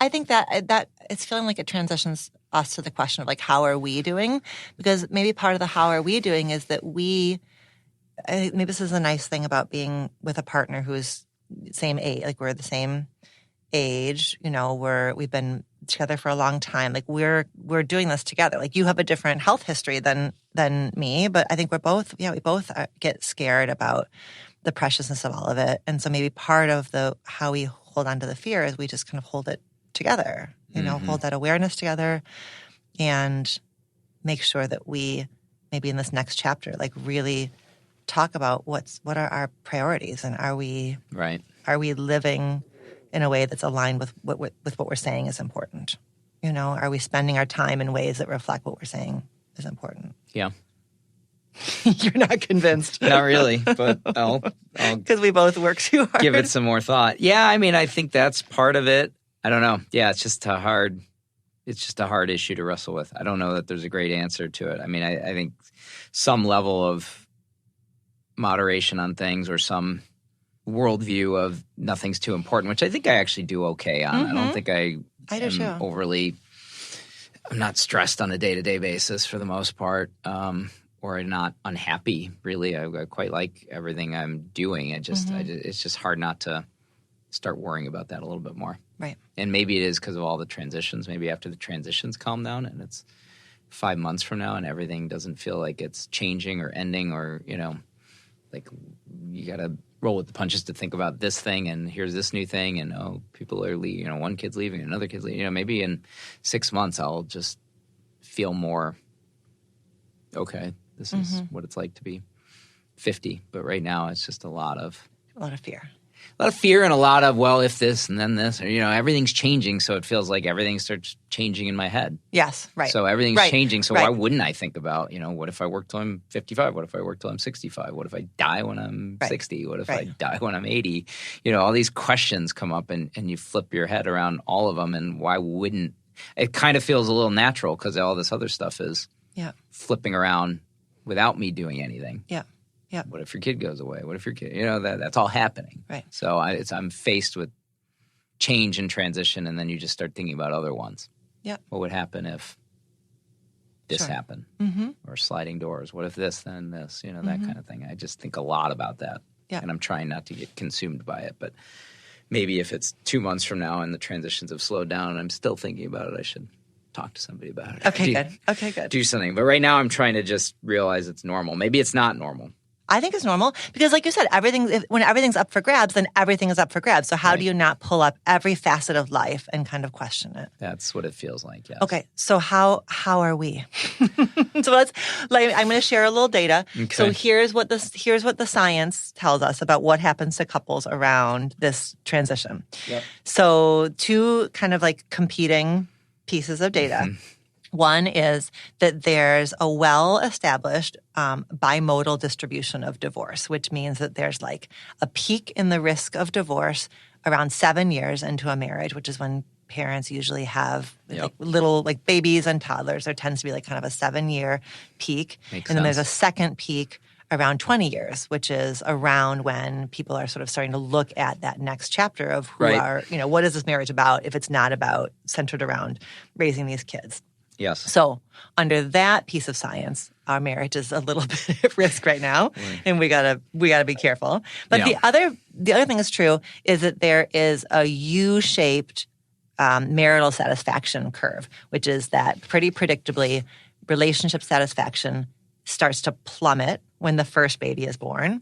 I think that it's feeling like it transitions us to the question of like, how are we doing? Because maybe part of the how are we doing is that maybe this is a nice thing about being with a partner who's same age, like we're the same age, we've been together for a long time. Like we're doing this together. Like you have a different health history than me, but I think we both get scared about the preciousness of all of it. And so maybe part of how we hold on to the fear is we just kind of hold it together, hold that awareness together and make sure that we maybe in this next chapter, like really talk about what are our priorities and are we living in a way that's aligned with what we're saying is important? Are we spending our time in ways that reflect what we're saying is important? Yeah. You're not convinced. Not really, but I'll because we both work too hard. Give it some more thought. Yeah, I think that's part of it. I don't know. Yeah, it's just a hard issue to wrestle with. I don't know that there's a great answer to it. I think some level of moderation on things or some worldview of nothing's too important, which I think I actually do okay on. Mm-hmm. I don't think I do too. I'm not stressed on a day-to-day basis for the most part. Or not unhappy, really. I quite like everything I'm doing. It's just hard not to start worrying about that a little bit more. Right. And maybe it is because of all the transitions. Maybe after the transitions calm down and it's 5 months from now and everything doesn't feel like it's changing or ending or, like you got to roll with the punches to think about this thing and here's this new thing and, people are leaving, one kid's leaving, another kid's leaving. Maybe in 6 months I'll just feel more, okay, this is what it's like to be 50. But right now, it's just a lot of fear. A lot of fear and a lot of, well, if this and then this. Or, everything's changing, so it feels like everything starts changing in my head. Yes, right. So everything's changing, so why wouldn't I think about, what if I work till I'm 55? What if I work till I'm 65? What if I die when I'm 60? What if I die when I'm 80? All these questions come up and you flip your head around all of them, and why wouldn't – it kind of feels a little natural because all this other stuff is flipping around without me doing anything. Yeah. Yeah. What if your kid goes away? What if your kid, that's all happening. Right. So I'm faced with change and transition, and then you just start thinking about other ones. Yeah. What would happen if this happened? Mm-hmm. Or sliding doors? What if this, then this? That kind of thing. I just think a lot about that. Yeah. And I'm trying not to get consumed by it. But maybe if it's 2 months from now and the transitions have slowed down and I'm still thinking about it, I should talk to somebody about it. Okay, good. Do something. But right now I'm trying to just realize it's normal. Maybe it's not normal. I think it's normal because, like you said, when everything's up for grabs, then everything is up for grabs. So how do you not pull up every facet of life and kind of question it? That's what it feels like, yes. Okay, so how are we? So I'm going to share a little data. Okay. So here's what the science tells us about what happens to couples around this transition. Yep. So two kind of like competing pieces of data. Mm-hmm. One is that there's a well-established bimodal distribution of divorce, which means that there's like a peak in the risk of divorce around 7 years into a marriage, which is when parents usually have like little like babies and toddlers. There tends to be like kind of a 7-year peak. Makes and then sense. there's a second peak around 20 years, which is around when people are sort of starting to look at that next chapter of who are, what is this marriage about if it's not about centered around raising these kids. Yes. So under that piece of science, our marriage is a little bit at risk right now, and we gotta be careful. But the other thing that's true is that there is a U-shaped marital satisfaction curve, which is that pretty predictably relationship satisfaction starts to plummet when the first baby is born,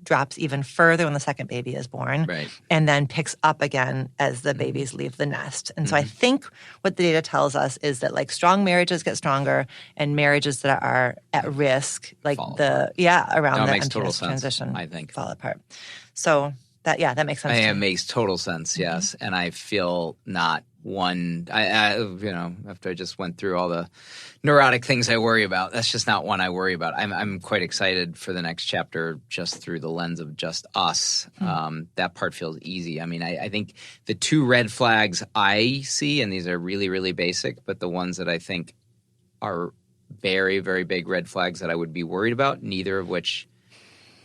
drops even further when the second baby is born, and then picks up again as the babies leave the nest. And so I think what the data tells us is that like strong marriages get stronger, and marriages that are at risk, like around the empty transition, I think, fall apart. So that makes sense. It makes total sense, yes. And I feel not one, after I just went through all the neurotic things I worry about, that's just not one I worry about. I'm quite excited for the next chapter just through the lens of just us. That part feels easy. I mean, I think the two red flags I see, and these are really, really basic, but the ones that I think are very, very big red flags that I would be worried about, neither of which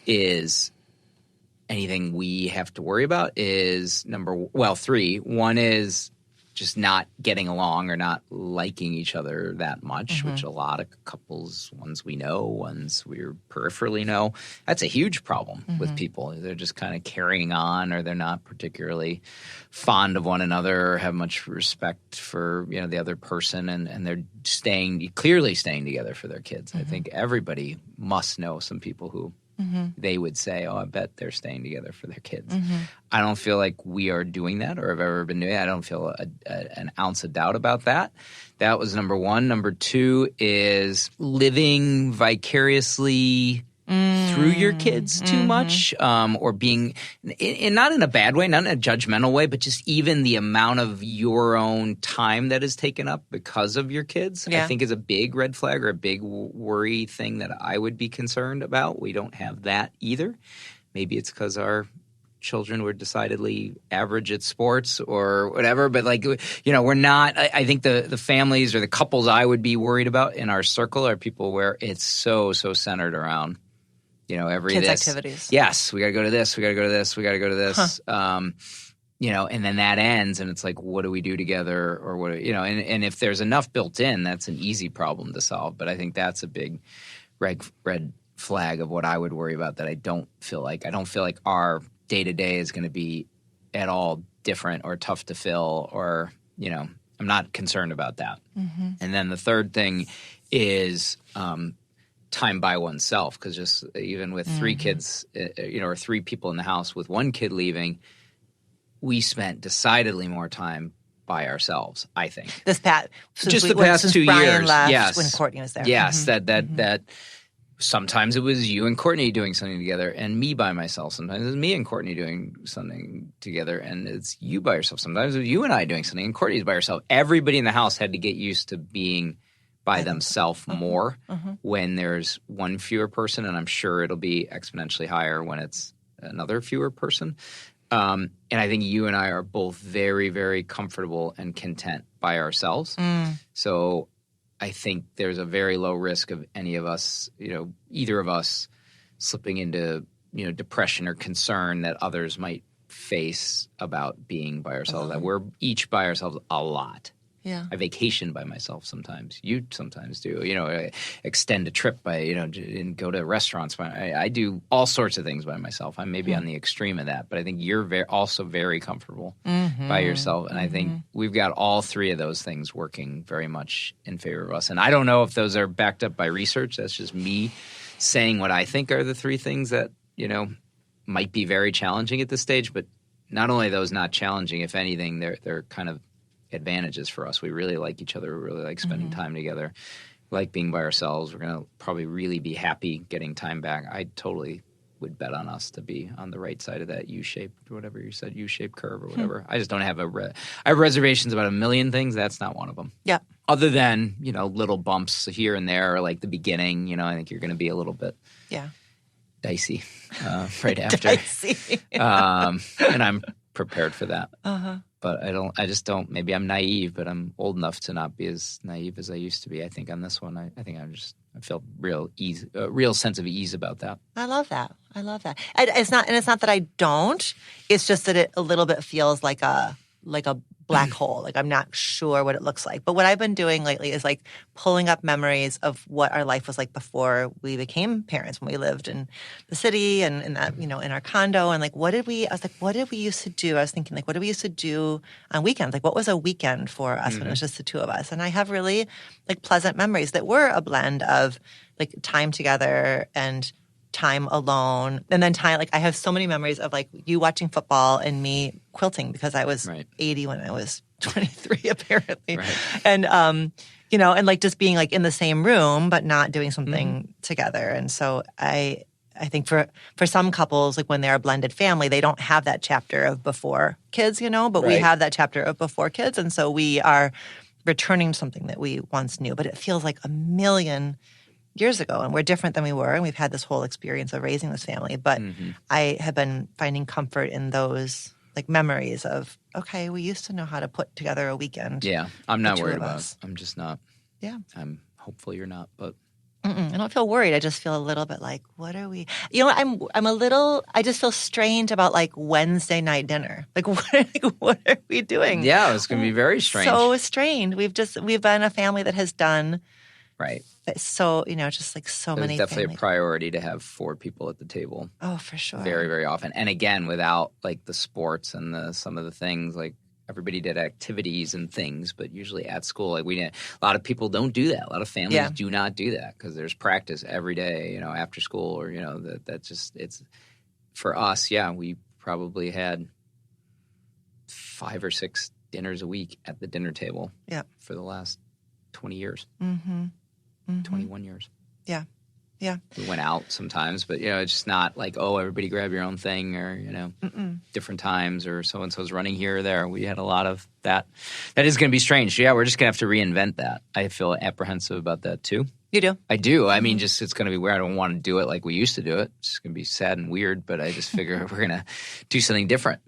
is anything we have to worry about, is three. One is just not getting along or not liking each other that much, which a lot of couples, ones we know, ones we peripherally know, that's a huge problem with people. They're just kind of carrying on, or they're not particularly fond of one another or have much respect for the other person, and they're clearly staying together for their kids. I think everybody must know some people who they would say, I bet they're staying together for their kids. I don't feel like we are doing that or have ever been doing it. I don't feel an ounce of doubt about that. That was number one. Number two is living vicariously through your kids too much, or being not in a bad way, not in a judgmental way, but just even the amount of your own time that is taken up because of your kids, I think is a big red flag or a big worry thing that I would be concerned about. We don't have that either. Maybe it's because our children were decidedly average at sports or whatever, but we're not. I think the families or the couples I would be worried about in our circle are people where it's so centered around every kids' activities. Yes, we got to go to this. We got to go to this. We got to go to this. And then that ends, and it's like, what do we do together, or what? And if there's enough built in, that's an easy problem to solve. But I think that's a big red flag of what I would worry about. That I don't feel like our day to day is going to be at all different or tough to fill, or I'm not concerned about that. And then the third thing is time by oneself, because just even with three kids, or three people in the house with one kid leaving, we spent decidedly more time by ourselves, I think. The past 2 Brian years. Left, yes. When Courtney was there. Yes, that sometimes it was you and Courtney doing something together and me by myself. Sometimes it was me and Courtney doing something together and it's you by yourself. Sometimes it was you and I doing something and Courtney's by herself. Everybody in the house had to get used to being by themselves more when there's one fewer person, and I'm sure it'll be exponentially higher when it's another fewer person. And I think you and I are both very, very comfortable and content by ourselves. So I think there's a very low risk of any of us, either of us slipping into, depression or concern that others might face about being by ourselves. That we're each by ourselves a lot. Yeah. I vacation by myself sometimes. You sometimes do. Extend a trip by, and go to restaurants. I do all sorts of things by myself. I'm maybe on the extreme of that, but I think you're also very comfortable by yourself. And I think we've got all three of those things working very much in favor of us. And I don't know if those are backed up by research. That's just me saying what I think are the three things that, might be very challenging at this stage. But not only are those not challenging, if anything, they're kind of advantages for us. We really like each other. We really like spending time together. We like being by ourselves. We're going to probably really be happy getting time back. I totally would bet on us to be on the right side of that U-shaped, whatever you said, U-shaped curve or whatever. I just don't have I have reservations about a million things. That's not one of them. Yeah. Other than, little bumps here and there, or like the beginning, I think you're going to be a little bit dicey right after. Dicey. And I'm prepared for that. But I just don't, maybe I'm naive, but I'm old enough to not be as naive as I used to be. I think on this one, I think I feel real ease, a real sense of ease about that. I love that. It's not that I don't. It's just that it a little bit feels like a black hole. Like, I'm not sure what it looks like. But what I've been doing lately is like pulling up memories of what our life was like before we became parents, when we lived in the city and in that, in our condo. And like, I was like, what did we used to do? I was thinking, like, what did we used to do on weekends? Like, what was a weekend for us when it was just the two of us? And I have really like pleasant memories that were a blend of like time together and time alone, and then time, like, I have so many memories of like you watching football and me quilting because I was 80 when I was 23 apparently. And and like just being like in the same room but not doing something together. And so I think for some couples, like when they're a blended family, they don't have that chapter of before kids, but we have that chapter of before kids. And so we are returning to something that we once knew, but it feels like a million years ago, and we're different than we were, and we've had this whole experience of raising this family. But I have been finding comfort in those like memories of, okay, we used to know how to put together a weekend. Yeah, I'm not worried about it. I'm just not. Yeah. I'm hopeful you're not, but I don't feel worried. I just feel a little bit like, what are we? I'm a little. I just feel strange about like Wednesday night dinner. Like, what are we doing? Yeah, it's going to be very strange. So strange. We've been a family that has done. Right. So, just like so many things. It's definitely a priority to have 4 people at the table. Oh, for sure. Very, very often. And again, without like the sports and some of the things, like everybody did activities and things, but usually at school, like a lot of people don't do that. A lot of families do not do that because there's practice every day, after school, or, that just, it's for us. Yeah. We probably had 5 or 6 dinners a week at the dinner table for the last 20 years. 21 years. Yeah. Yeah. We went out sometimes, but, it's just not like, oh, everybody grab your own thing, or, different times, or so-and-so's running here or there. We had a lot of that. That is going to be strange. Yeah, we're just going to have to reinvent that. I feel apprehensive about that too. You do? I do. I mean, just it's going to be weird. I don't want to do it like we used to do it. It's going to be sad and weird, but I just figure we're going to do something different.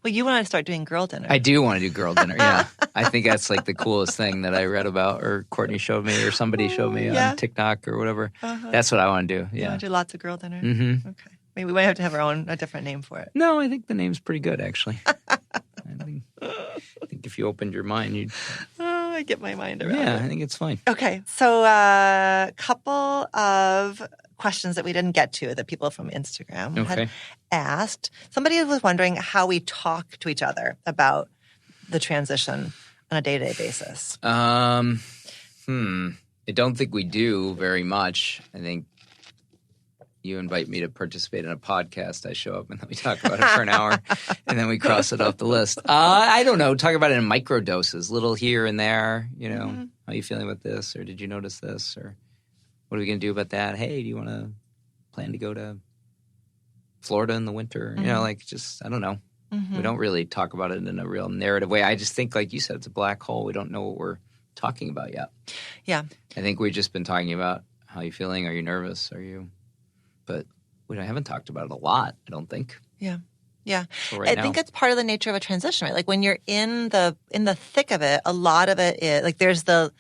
Well, you want to start doing girl dinner. I do want to do girl dinner, yeah. I think that's like the coolest thing that I read about, or Courtney showed me, or somebody showed me on TikTok or whatever. That's what I want to do, yeah. You want to do lots of girl dinner? Mm-hmm. Okay. Maybe we might have to have a different name for it. No, I think the name's pretty good, actually. I think if you opened your mind, you'd... Oh, I get my mind around it. Yeah, I think it's fine. Okay, so a couple of questions that we didn't get to that people from Instagram had asked. Somebody was wondering how we talk to each other about the transition on a day-to-day basis. I don't think we do very much. I think you invite me to participate in a podcast, I show up and then we talk about it for an hour and then we cross it off the list. I don't know. Talk about it in micro doses, little here and there, how are you feeling about this? Or did you notice this? Or what are we going to do about that? Hey, do you want to plan to go to Florida in the winter? I don't know. We don't really talk about it in a real narrative way. I just think, like you said, it's a black hole. We don't know what we're talking about yet. Yeah. I think we've just been talking about how you feeling? Are you nervous? But we haven't talked about it a lot, I don't think. Yeah. Yeah. So I think it's part of the nature of a transition, right? Like when you're in the thick of it, a lot of it is like there's the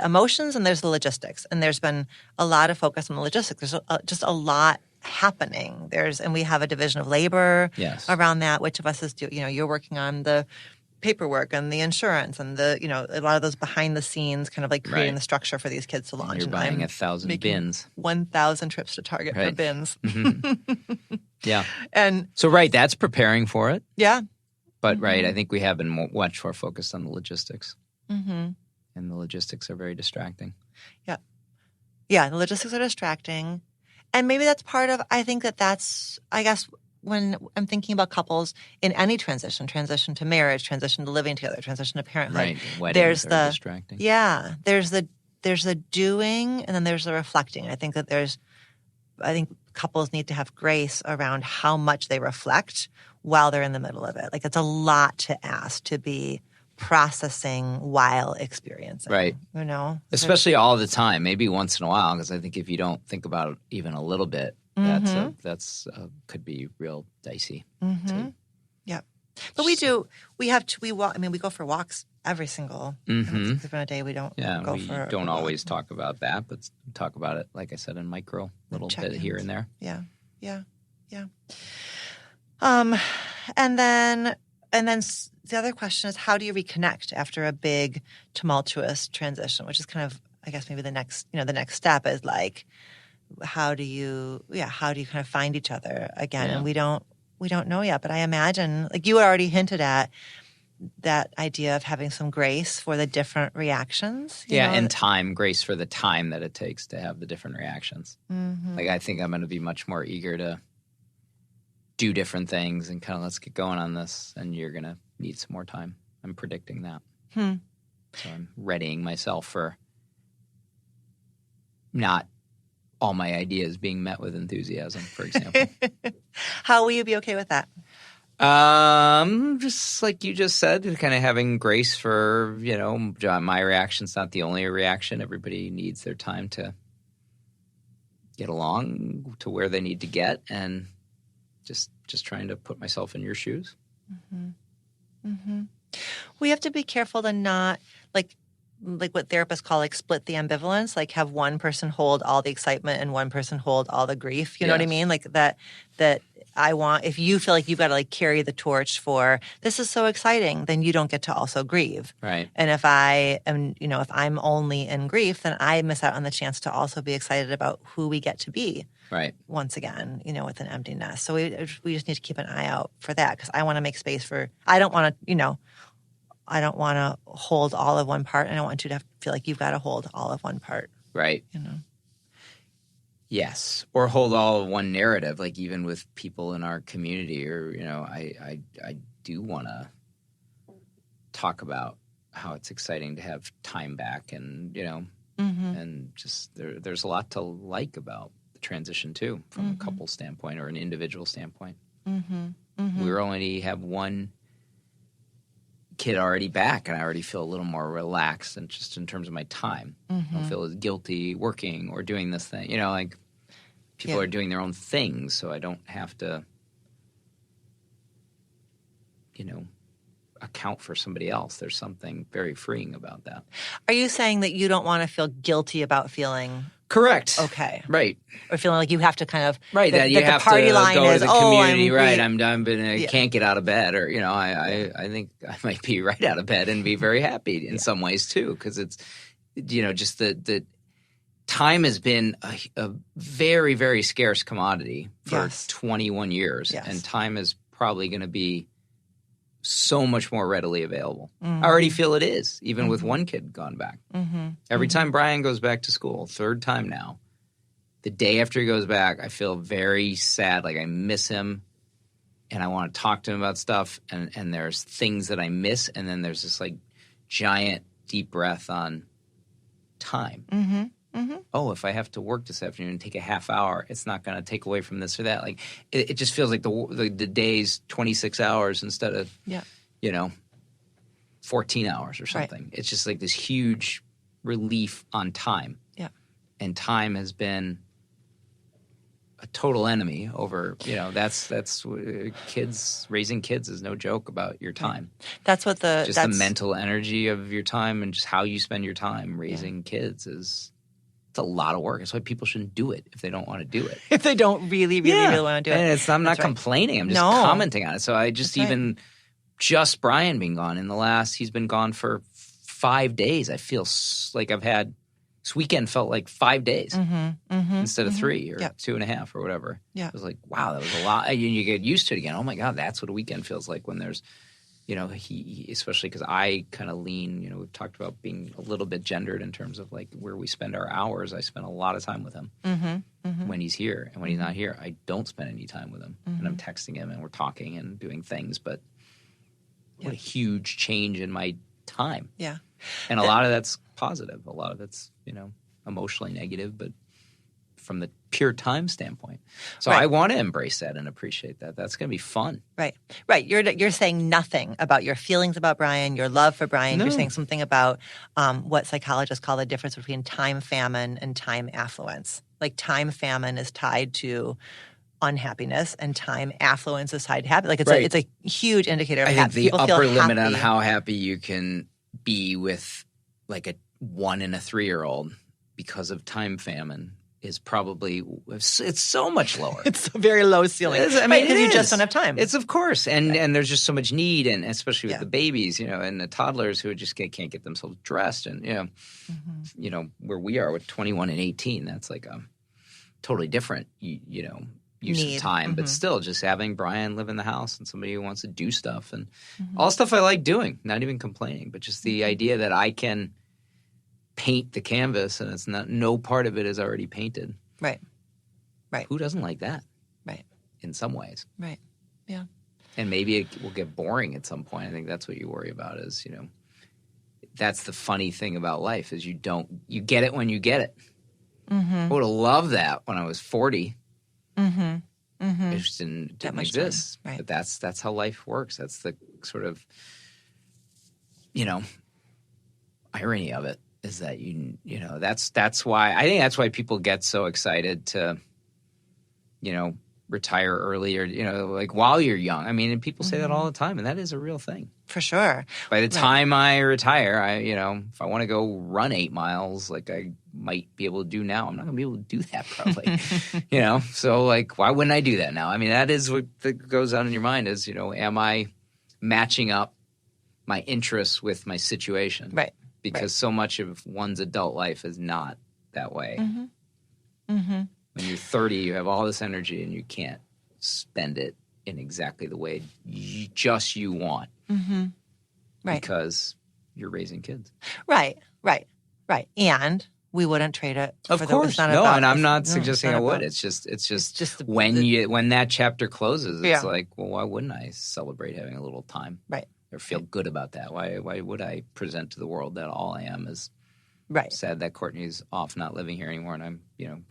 emotions and there's the logistics. And there's been a lot of focus on the logistics. There's just a lot happening. And we have a division of labor around that. Which of us is you're working on the paperwork and the insurance and the a lot of those behind the scenes kind of like creating the structure for these kids to launch. You're buying 1,000 bins, 1,000 trips to Target for bins. Mm-hmm. Yeah, and so that's preparing for it. Yeah, but I think we have been much more focused on the logistics, and the logistics are very distracting. Yeah, yeah, the logistics are distracting, and maybe that's part of. I think that's. I guess. When I'm thinking about couples in any transition to marriage, transition to living together, transition to parenthood, weddings are distracting. Yeah, there's the doing and then there's the reflecting. I think couples need to have grace around how much they reflect while they're in the middle of it. Like it's a lot to ask to be processing while experiencing. Right. Especially all the time, maybe once in a while, because I think if you don't think about it even a little bit, that's could be real dicey. Mm-hmm. Yeah, but we walk. I mean, we go for walks every single a day. We don't. Yeah, we don't always talk about that, but talk about it, like I said, in micro little bit here and there. Yeah. And then the other question is, how do you reconnect after a big tumultuous transition, which is kind of, I guess, maybe the next step is like, how do you kind of find each other again? Yeah. And we don't know yet, but I imagine, like you had already hinted at, that idea of having some grace for the different reactions. You know? And time, grace for the time that it takes to have the different reactions. Mm-hmm. Like, I think I'm going to be much more eager to do different things and kind of let's get going on this, and you're going to need some more time. I'm predicting that. So I'm readying myself for not all my ideas being met with enthusiasm, for example. How will you be okay with that? Just like you just said, kind of having grace for, my reaction's not the only reaction. Everybody needs their time to get along to where they need to get, and just trying to put myself in your shoes. Mm-hmm. Mm-hmm. We have to be careful to not, like what therapists call, like, split the ambivalence, like have one person hold all the excitement and one person hold all the grief. You know what I mean? Like that I want, if you feel like you've got to like carry the torch for this is so exciting, then you don't get to also grieve. Right. And if I am, if I'm only in grief, then I miss out on the chance to also be excited about who we get to be. Right. Once again, with an empty nest. So we just need to keep an eye out for that, because I want to make space for, I don't want to, I don't want to hold all of one part, and I don't want you to feel like you've got to hold all of one part. Right. Yes. Or hold all of one narrative, like even with people in our community, or, I do want to talk about how it's exciting to have time back, and, and just there's a lot to like about the transition too, from a couple standpoint or an individual standpoint. We only have one kid already back, and I already feel a little more relaxed, and just in terms of my time. I don't feel as guilty working or doing this thing. Like people are doing their own things, so I don't have to, account for somebody else. There's something very freeing about that. Are you saying that you don't want to feel guilty about feeling correct? Okay. Right. Or feeling like you have to kind of that you have to party line go is, to the community. I can't get out of bed, or I think I might be right out of bed and be very happy in some ways too, because it's just the time has been a very, very scarce commodity for 21 years, and time is probably going to be so much more readily available. I already feel it is, even with one kid gone back. Every time Brian goes back to school, third time now, the day after he goes back, I feel very sad. Like I miss him, and I want to talk to him about stuff, and there's things that I miss, and then there's this like giant deep breath on time. Oh, if I have to work this afternoon and take a half hour, it's not going to take away from this or that. Like it just feels like the day's 26 hours instead of 14 hours or something. Right. It's just like this huge relief on time. Yeah, and time has been a total enemy over. That's kids, raising kids is no joke about your time. That's what the mental energy of your time and just how you spend your time raising kids is. It's a lot of work. That's why people shouldn't do it if they don't want to do it. If they don't really want to do it. And I'm not complaining. I'm just commenting on it. So I just just Brian being gone he's been gone for 5 days. I feel like this weekend felt like 5 days instead of 3 or 2.5 or whatever. Yeah. It was like, wow, that was a lot. And you get used to it again. Oh my God, that's what a weekend feels like when there's, he especially because I kind of lean, we've talked about being a little bit gendered in terms of like where we spend our hours. I spend a lot of time with him when he's here, and when he's not here, I don't spend any time with him. And I'm texting him, and we're talking and doing things, but what a huge change in my time. Yeah. And a lot of that's positive. A lot of it's, emotionally negative, but from the pure time standpoint. So I want to embrace that and appreciate that. That's going to be fun. Right. You're saying nothing about your feelings about Brian, your love for Brian. No. You're saying something about what psychologists call the difference between time famine and time affluence. Like time famine is tied to unhappiness, and time affluence is tied to happiness. Like it's a huge indicator of I think the upper limit on how happy you can be with like a 1 and a 3-year-old because of time famine is probably it's so much lower. It's a very low ceiling. Because you just don't have time. It's of course, and there's just so much need, and especially with the babies, and the toddlers who just can't get themselves dressed, and where we are with 21 and 18, that's like a totally different use of time, but still just having Brian live in the house and somebody who wants to do stuff and all stuff I like doing, not even complaining, but just the idea that I can paint the canvas and it's not, no part of it is already painted. Right. Who doesn't like that? Right. In some ways. Right. Yeah. And maybe it will get boring at some point. I think that's what you worry about is, that's the funny thing about life is you get it when you get it. I would have loved that when I was 40. It just didn't exist. Right. But that's how life works. That's the sort of, irony of it is that that's why people get so excited to, retire early or, like while you're young. I mean, and people say that all the time, and that is a real thing. For sure. By the time I retire, if I want to go run 8 miles, like I might be able to do now, I'm not going to be able to do that probably, So like, why wouldn't I do that now? I mean, that is what goes on in your mind is, am I matching up my interests with my situation? Right. Because so much of one's adult life is not that way. When you're 30, you have all this energy and you can't spend it in exactly the way you want. Right. Because you're raising kids. Right. And we wouldn't trade it. Of course. And I'm not suggesting I would. It's just when that chapter closes, it's like, well, why wouldn't I celebrate having a little time? Right. Or feel good about that? Why would I present to the world that all I am is sad that Courtney's off not living here anymore and I'm,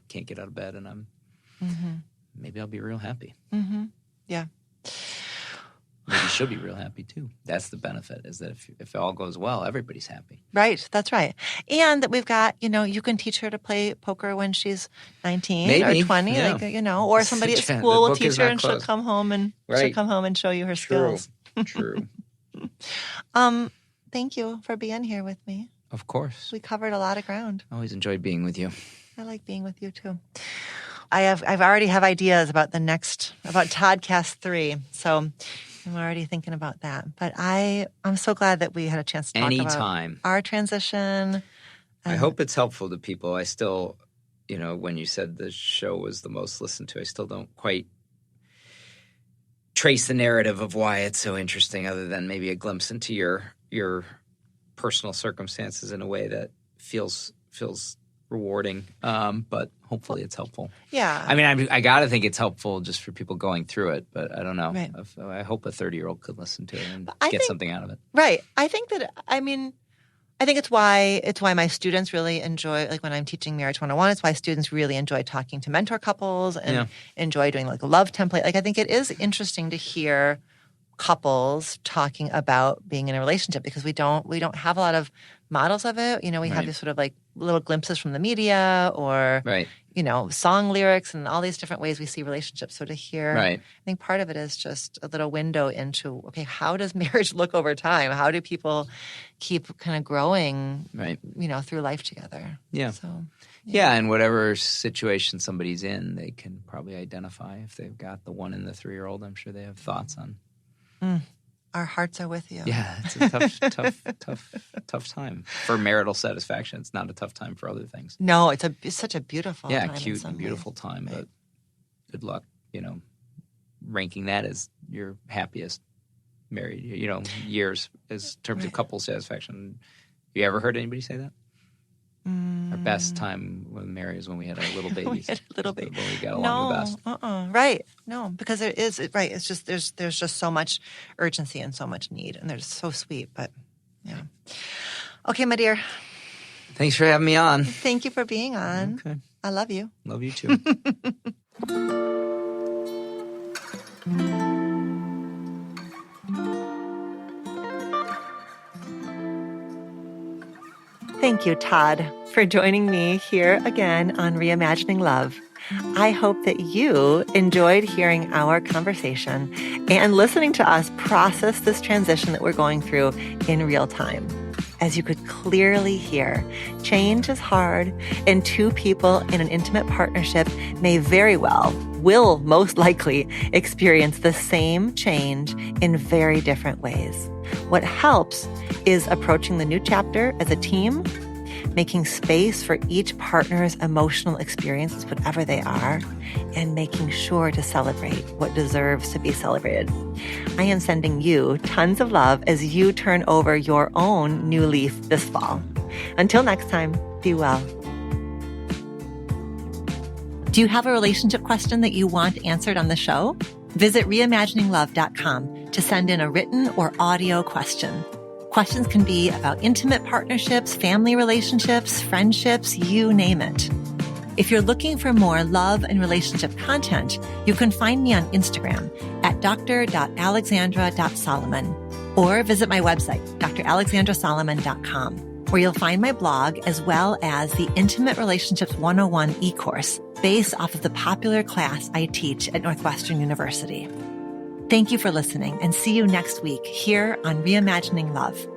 can't get out of bed and I'm maybe I'll be real happy. Yeah. Maybe she'll be real happy too. That's the benefit is that if it all goes well, everybody's happy. Right. That's right. And that we've got, you can teach her to play poker when she's 19 or 20, or somebody at school will teach her and she'll come home and show you her skills. True. Thank you for being here with me. Of course. We covered a lot of ground. Always enjoyed being with you. I like being with you too. I've already have ideas about about Toddcast 3. So I'm already thinking about that. But I'm so glad that we had a chance to talk about our transition. I hope it's helpful to people. I still, when you said the show was the most listened to, I still don't quite trace the narrative of why it's so interesting other than maybe a glimpse into your personal circumstances in a way that feels rewarding. But hopefully it's helpful. Yeah. I mean, I got to think it's helpful just for people going through it, but I don't know. Right. I hope a 30-year-old could listen to it and get something out of it. Right. I think it's why my students really enjoy, like when I'm teaching Marriage 101, it's why students really enjoy talking to mentor couples and enjoy doing like a love template. Like I think it is interesting to hear couples talking about being in a relationship because we don't have a lot of models of it. We have these sort of like little glimpses from the media or, song lyrics and all these different ways we see relationships. So to hear, I think part of it is just a little window into, okay, how does marriage look over time? How do people keep kind of growing, through life together? Yeah. So, and whatever situation somebody's in, they can probably identify if they've got the 1 and the 3-year-old. I'm sure they have thoughts on. Our hearts are with you. Yeah, it's a tough time for marital satisfaction. It's not a tough time for other things. No, it's such a beautiful time. Cute and beautiful time, but good luck, ranking that as your happiest married, years as terms of couple satisfaction. You ever heard anybody say that? Our best time when married is when we had our little babies. We had a little baby. When we got along the best. Right. No, because there is, it's just, there's just so much urgency and so much need. And they're so sweet, but yeah. Okay, my dear. Thanks for having me on. Thank you for being on. Okay. I love you. Love you too. Thank you, Todd, for joining me here again on Reimagining Love. I hope that you enjoyed hearing our conversation and listening to us process this transition that we're going through in real time. As you could clearly hear, change is hard, and two people in an intimate partnership may very well, will most likely experience the same change in very different ways. What helps is approaching the new chapter as a team, making space for each partner's emotional experiences, whatever they are, and making sure to celebrate what deserves to be celebrated. I am sending you tons of love as you turn over your own new leaf this fall. Until next time, be well. Do you have a relationship question that you want answered on the show? Visit reimagininglove.com to send in a written or audio question. Questions can be about intimate partnerships, family relationships, friendships, you name it. If you're looking for more love and relationship content, you can find me on Instagram at dr.alexandra.solomon or visit my website, dralexandrasolomon.com, where you'll find my blog as well as the Intimate Relationships 101 e-course based off of the popular class I teach at Northwestern University. Thank you for listening, and see you next week here on Reimagining Love.